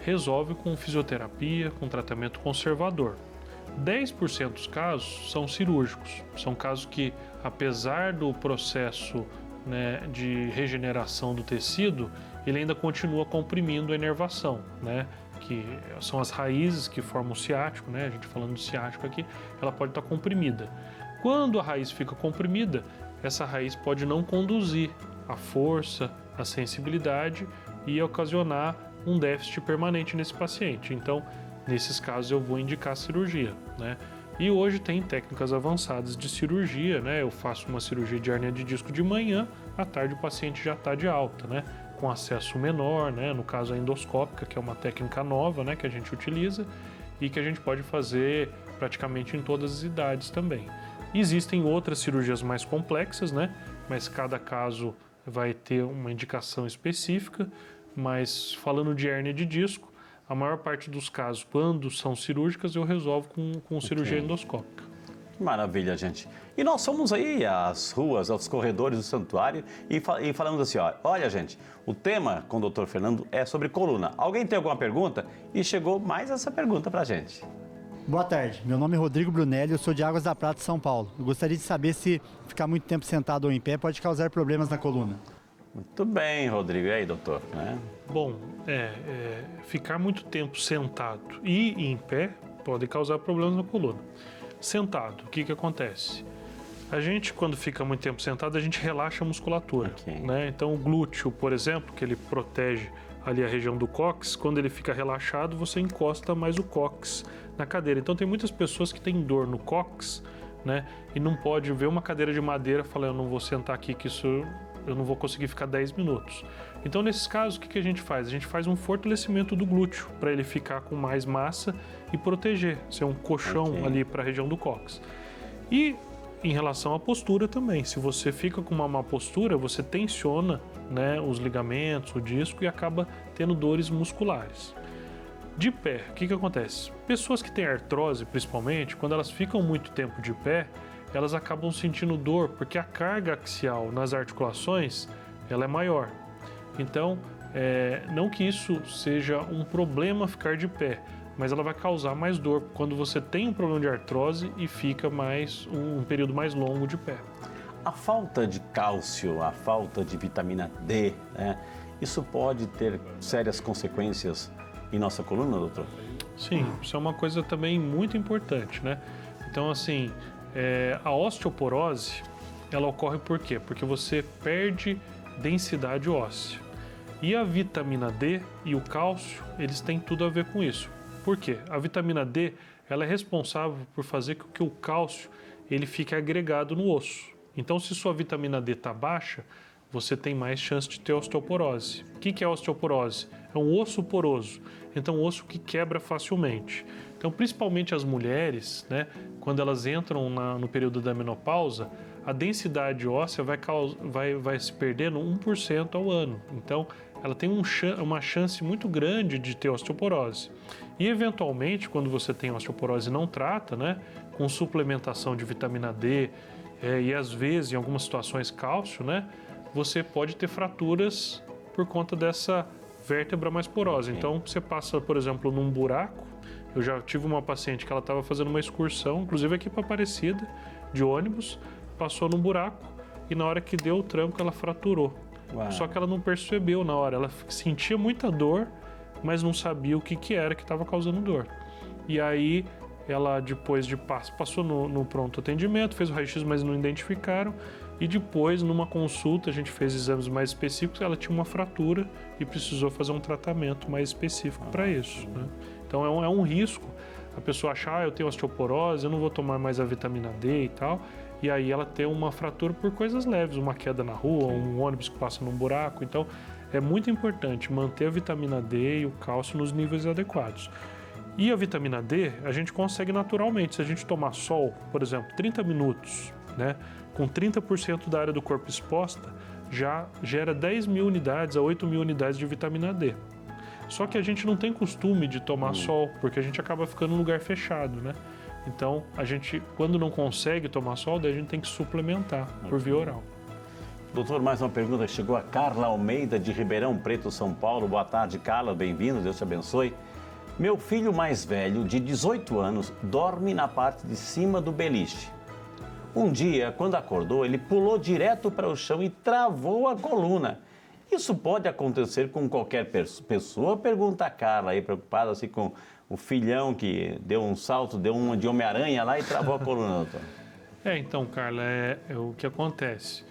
resolve com fisioterapia, com tratamento conservador. 10% dos casos são cirúrgicos. São casos que, apesar do processo, né, de regeneração do tecido, ele ainda continua comprimindo a inervação, né? Que são as raízes que formam o ciático, né? A gente falando do ciático aqui, ela pode estar comprimida. Quando a raiz fica comprimida, essa raiz pode não conduzir a força, a sensibilidade e ocasionar um déficit permanente nesse paciente. Então, nesses casos, eu vou indicar cirurgia, né? E hoje tem técnicas avançadas de cirurgia, né? Eu faço uma cirurgia de hérnia de disco de manhã, à tarde o paciente já está de alta, né? Com acesso menor, né? No caso a endoscópica, que é uma técnica nova, né? Que a gente utiliza e que a gente pode fazer praticamente em todas as idades também. Existem outras cirurgias mais complexas, né? Mas cada caso vai ter uma indicação específica. Mas falando de hérnia de disco, a maior parte dos casos, quando são cirúrgicas, eu resolvo com cirurgia endoscópica. Maravilha, gente. E nós fomos aí às ruas, aos corredores do santuário e falamos assim, olha, gente, o tema com o Dr. Fernando é sobre coluna. Alguém tem alguma pergunta? E chegou mais essa pergunta pra gente. Boa tarde, meu nome é Rodrigo Brunelli, eu sou de Águas da Prata, São Paulo. Eu gostaria de saber se ficar muito tempo sentado ou em pé pode causar problemas na coluna. Muito bem, Rodrigo. E aí, doutor? Bom, ficar muito tempo sentado e em pé pode causar problemas na coluna. Sentado, o que acontece? A gente, quando fica muito tempo sentado, a gente relaxa a musculatura, né? Então, o glúteo, por exemplo, que ele protege ali a região do cóccix, quando ele fica relaxado, você encosta mais o cóccix na cadeira. Então, tem muitas pessoas que têm dor no cóccix, né? E não pode ver uma cadeira de madeira e falar, eu não vou sentar aqui que isso... eu não vou conseguir ficar 10 minutos. Então, nesses casos, o que a gente faz? A gente faz um fortalecimento do glúteo, para ele ficar com mais massa e proteger, ser um colchão ali para a região do cóccix. E em relação à postura também, se você fica com uma má postura, você tensiona, né, os ligamentos, o disco e acaba tendo dores musculares. De pé, o que acontece? Pessoas que têm artrose, principalmente, quando elas ficam muito tempo de pé, elas acabam sentindo dor, porque a carga axial nas articulações ela é maior. Então, não que isso seja um problema ficar de pé, mas ela vai causar mais dor quando você tem um problema de artrose e fica um período mais longo de pé. A falta de cálcio, a falta de vitamina D, né? Isso pode ter sérias consequências em nossa coluna, doutor? Sim, isso é uma coisa também muito importante, né? Então, assim, a osteoporose, ela ocorre por quê? Porque você perde densidade óssea. E a vitamina D e o cálcio, eles têm tudo a ver com isso. Por quê? A vitamina D, ela é responsável por fazer com que o cálcio ele fique agregado no osso. Então, se sua vitamina D está baixa, você tem mais chance de ter osteoporose. O que é osteoporose? É um osso poroso. Então, um osso que quebra facilmente. Então, principalmente as mulheres, né, quando elas entram no período da menopausa, a densidade óssea vai se perdendo 1% ao ano. Então, ela tem uma chance muito grande de ter osteoporose. E, eventualmente, quando você tem osteoporose e não trata, né, com suplementação de vitamina D e, às vezes, em algumas situações, cálcio, né, você pode ter fraturas por conta dessa vértebra mais porosa. Então, você passa, por exemplo, num buraco. Eu já tive uma paciente que ela estava fazendo uma excursão, inclusive aqui para Aparecida, de ônibus, passou num buraco e na hora que deu o tranco ela fraturou. Uau. Só que ela não percebeu na hora. Ela sentia muita dor, mas não sabia o que era que estava causando dor. E aí ela, depois de passou no pronto atendimento, fez o raio-x, mas não identificaram. E depois, numa consulta, a gente fez exames mais específicos, ela tinha uma fratura e precisou fazer um tratamento mais específico para isso, né? Então é um risco a pessoa achar, eu tenho osteoporose, eu não vou tomar mais a vitamina D e tal, e aí ela ter uma fratura por coisas leves, uma queda na rua, um ônibus que passa num buraco. Então é muito importante manter a vitamina D e o cálcio nos níveis adequados. E a vitamina D a gente consegue naturalmente, se a gente tomar sol, por exemplo, 30 minutos, né, com 30% da área do corpo exposta, já gera 10 mil unidades a 8 mil unidades de vitamina D. Só que a gente não tem costume de tomar sol, porque a gente acaba ficando em lugar fechado, né? Então, a gente, quando não consegue tomar sol, daí a gente tem que suplementar por via oral. Doutor, mais uma pergunta. Chegou a Carla Almeida, de Ribeirão Preto, São Paulo. Boa tarde, Carla. Bem-vindo. Deus te abençoe. Meu filho mais velho, de 18 anos, dorme na parte de cima do beliche. Um dia, quando acordou, ele pulou direto para o chão e travou a coluna. Isso pode acontecer com qualquer pessoa? Pergunta a Carla, aí, preocupada assim, com o filhão que deu um salto, deu uma de Homem-Aranha lá e travou a coluna, doutor. Então, Carla, é o que acontece.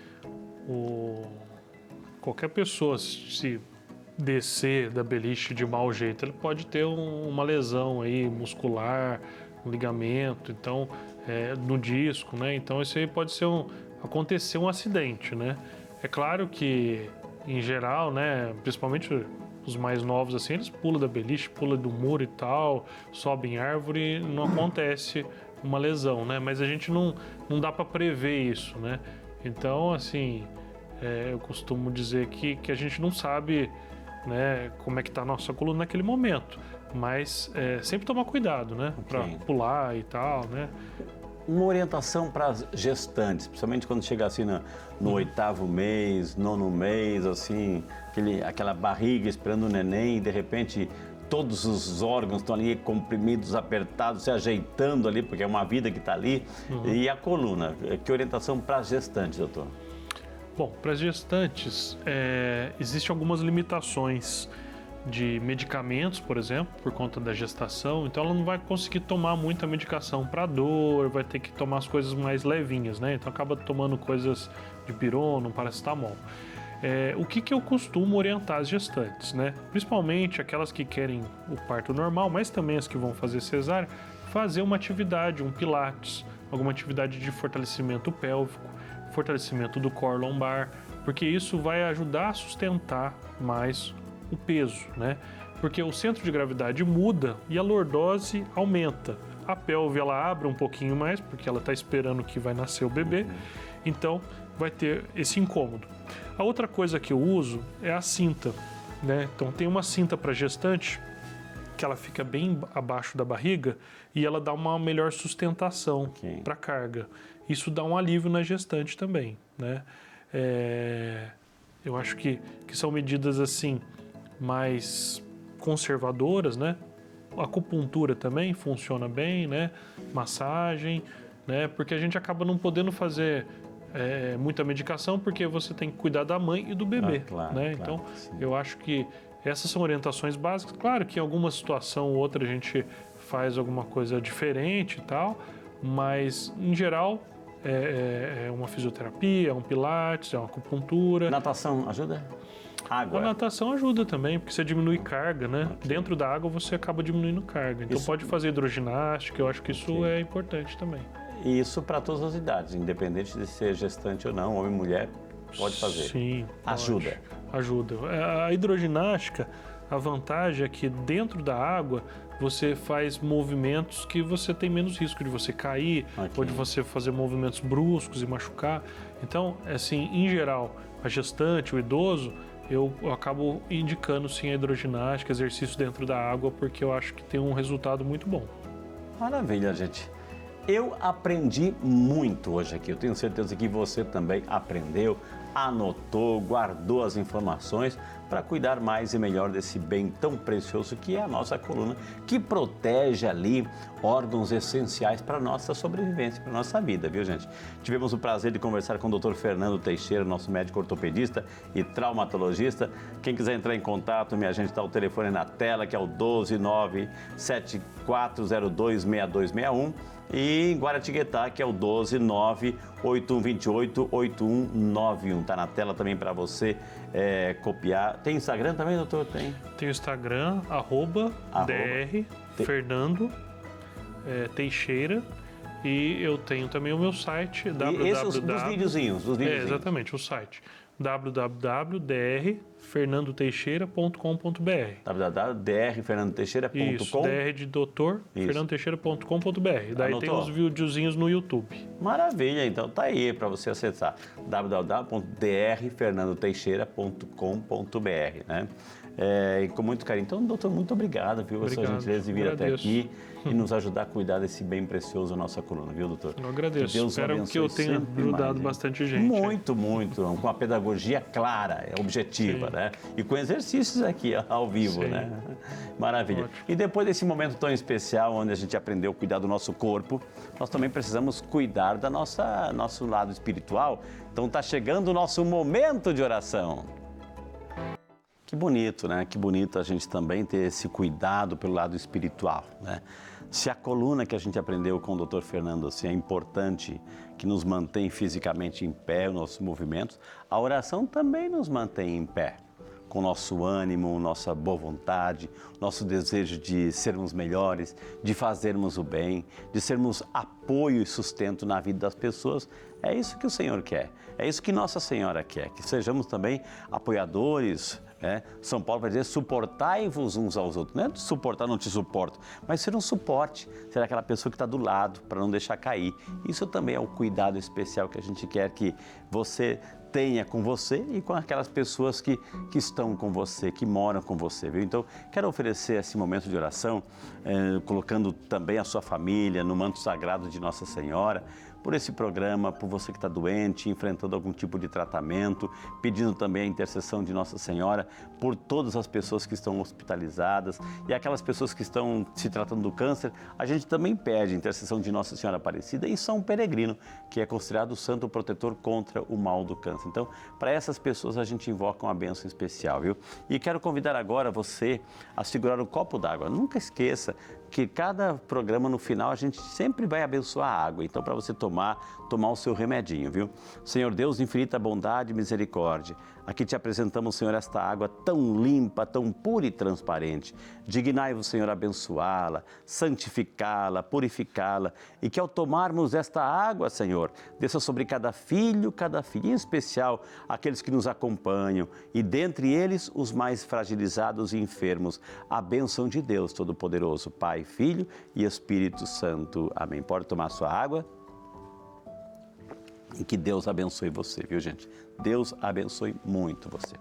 Qualquer pessoa, se descer da beliche de mau jeito, ele pode ter uma lesão aí muscular, um ligamento, então, no disco, né? Então, isso aí pode ser acontecer um acidente, né? É claro que, em geral, né, principalmente os mais novos, assim, eles pulam da beliche, pulam do muro e tal, sobem em árvore, não acontece uma lesão, né? Mas a gente não dá para prever isso, né? Então, assim, eu costumo dizer que a gente não sabe, né, como é que está a nossa coluna naquele momento, mas sempre tomar cuidado, né, para pular e tal, né? Uma orientação para as gestantes, principalmente quando chega assim no 8º mês, 9º mês, assim, aquela barriga esperando o neném e de repente todos os órgãos estão ali comprimidos, apertados, se ajeitando ali, porque é uma vida que está ali. E a coluna, que orientação para as gestantes, doutor? Bom, para as gestantes, existem algumas limitações de medicamentos, por exemplo, por conta da gestação, então ela não vai conseguir tomar muita medicação para dor, vai ter que tomar as coisas mais levinhas, né? Então acaba tomando coisas de pirona, paracetamol. O que eu costumo orientar as gestantes, né? Principalmente aquelas que querem o parto normal, mas também as que vão fazer cesárea, fazer uma atividade, um pilates, alguma atividade de fortalecimento pélvico, fortalecimento do core lombar, porque isso vai ajudar a sustentar mais o peso, né? Porque o centro de gravidade muda e a lordose aumenta. A pelve ela abre um pouquinho mais, porque ela está esperando que vai nascer o bebê, então vai ter esse incômodo. A outra coisa que eu uso é a cinta, né? Então tem uma cinta para gestante que ela fica bem abaixo da barriga e ela dá uma melhor sustentação para a carga. Isso dá um alívio na gestante também, né? Eu acho que são medidas assim mais conservadoras, né? A acupuntura também funciona bem, né? Massagem, né? Porque a gente acaba não podendo fazer muita medicação porque você tem que cuidar da mãe e do bebê, claro, né? Então, eu acho que essas são orientações básicas. Claro que em alguma situação ou outra a gente faz alguma coisa diferente e tal, mas em geral é uma fisioterapia, é um pilates, é uma acupuntura. Natação ajuda? Água. A natação ajuda também, porque você diminui carga, né? Dentro da água você acaba diminuindo carga. Então pode fazer hidroginástica, eu acho que isso é importante também. E isso para todas as idades, independente de ser gestante ou não, homem ou mulher, pode fazer. Sim. Ajuda. Ajuda. A hidroginástica, a vantagem é que dentro da água você faz movimentos que você tem menos risco de você cair, ou de você fazer movimentos bruscos e machucar. Então, assim, em geral, a gestante, o idoso, eu acabo indicando sim a hidroginástica, exercício dentro da água, porque eu acho que tem um resultado muito bom. Maravilha, gente. Eu aprendi muito hoje aqui, eu tenho certeza que você também aprendeu, anotou, guardou as informações para cuidar mais e melhor desse bem tão precioso que é a nossa coluna, que protege ali órgãos essenciais para a nossa sobrevivência, para a nossa vida, viu, gente? Tivemos o prazer de conversar com o Dr. Fernando Teixeira, nosso médico ortopedista e traumatologista. Quem quiser entrar em contato, minha gente, está o telefone na tela, que é o 12974026261. E em Guaratinguetá, que é o 12981288191. Está na tela também para você copiar. Tem Instagram também, doutor? Tem o Instagram, @dr Fernando Teixeira. E eu tenho também o meu site, www. Dos videozinhos. Exatamente, o site www.drfernandoteixeira.com.br. www.drfernandoteixeira.com. Isso, DR de doutor, fernandoteixeira.com.br. Daí Anotou? tem os videozinhos no YouTube. Maravilha, então tá aí para você acessar www.drfernandoteixeira.com.br, né? E com muito carinho. Então, doutor, muito obrigado, viu, pela sua gentileza de vir até aqui e nos ajudar a cuidar desse bem precioso da nossa coluna, viu, doutor? Eu agradeço. Que Deus Espero que eu tenha ajudado bastante gente. Muito, com a pedagogia clara, objetiva, né? E com exercícios aqui ao vivo, né? Maravilha. Ótimo. E depois desse momento tão especial, onde a gente aprendeu a cuidar do nosso corpo, nós também precisamos cuidar da nosso lado espiritual. Então tá chegando o nosso momento de oração. Que bonito, né? Que bonito a gente também ter esse cuidado pelo lado espiritual, né? Se a coluna que a gente aprendeu com o Dr. Fernando assim, é importante, que nos mantém fisicamente em pé, os nossos movimentos, a oração também nos mantém em pé, com o nosso ânimo, nossa boa vontade, nosso desejo de sermos melhores, de fazermos o bem, de sermos apoio e sustento na vida das pessoas. É isso que o Senhor quer, é isso que Nossa Senhora quer, que sejamos também apoiadores. São Paulo vai dizer, suportai-vos uns aos outros. Não é suportar, não te suporto, mas ser um suporte, ser aquela pessoa que está do lado para não deixar cair. Isso também é o cuidado especial que a gente quer que você tenha com você e com aquelas pessoas que estão com você, que moram com você, viu? Então, quero oferecer esse momento de oração, colocando também a sua família no manto sagrado de Nossa Senhora, por esse programa, por você que está doente, enfrentando algum tipo de tratamento, pedindo também a intercessão de Nossa Senhora por todas as pessoas que estão hospitalizadas e aquelas pessoas que estão se tratando do câncer. A gente também pede a intercessão de Nossa Senhora Aparecida e São Peregrino, que é considerado o santo protetor contra o mal do câncer. Então, para essas pessoas a gente invoca uma bênção especial, viu? E quero convidar agora você a segurar o copo d'água. Nunca esqueça que cada programa no final a gente sempre vai abençoar a água. Então, para você tomar o seu remedinho, viu? Senhor Deus de infinita bondade e misericórdia, aqui te apresentamos, Senhor, esta água tão limpa, tão pura e transparente. Dignai-vos, Senhor, abençoá-la, santificá-la, purificá-la e que ao tomarmos esta água, Senhor, desça sobre cada filho, em especial aqueles que nos acompanham e dentre eles os mais fragilizados e enfermos. A bênção de Deus Todo-Poderoso, Pai, Filho e Espírito Santo. Amém. Pode tomar sua água. E que Deus abençoe você, viu, gente? Deus abençoe muito você.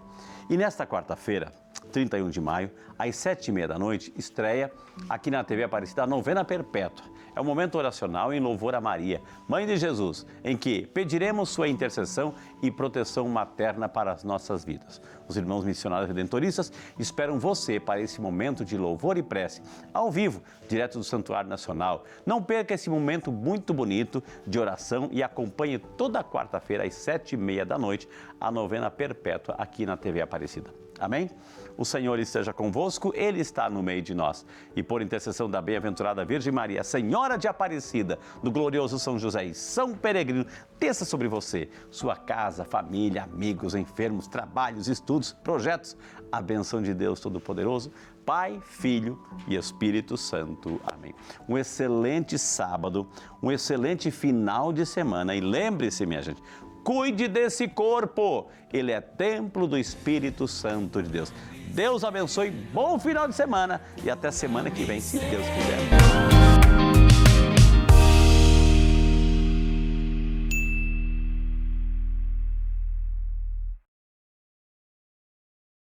E nesta quarta-feira, 31 de maio, às 7h30 da noite, estreia aqui na TV Aparecida a Novena Perpétua. É um momento oracional em louvor a Maria, Mãe de Jesus, em que pediremos sua intercessão e proteção materna para as nossas vidas. Os irmãos missionários redentoristas esperam você para esse momento de louvor e prece, ao vivo, direto do Santuário Nacional. Não perca esse momento muito bonito de oração e acompanhe toda quarta-feira às 7h30 da noite a Novena Perpétua aqui na TV Aparecida. Amém? O Senhor esteja convosco, Ele está no meio de nós. E por intercessão da bem-aventurada Virgem Maria, Senhora de Aparecida, do glorioso São José e São Peregrino, desça sobre você, sua casa, família, amigos, enfermos, trabalhos, estudos, projetos. A benção de Deus Todo-Poderoso, Pai, Filho e Espírito Santo. Amém. Um excelente sábado, um excelente final de semana. E lembre-se, minha gente, cuide desse corpo, ele é templo do Espírito Santo de Deus. Deus abençoe, bom final de semana e até semana que vem, se Deus quiser.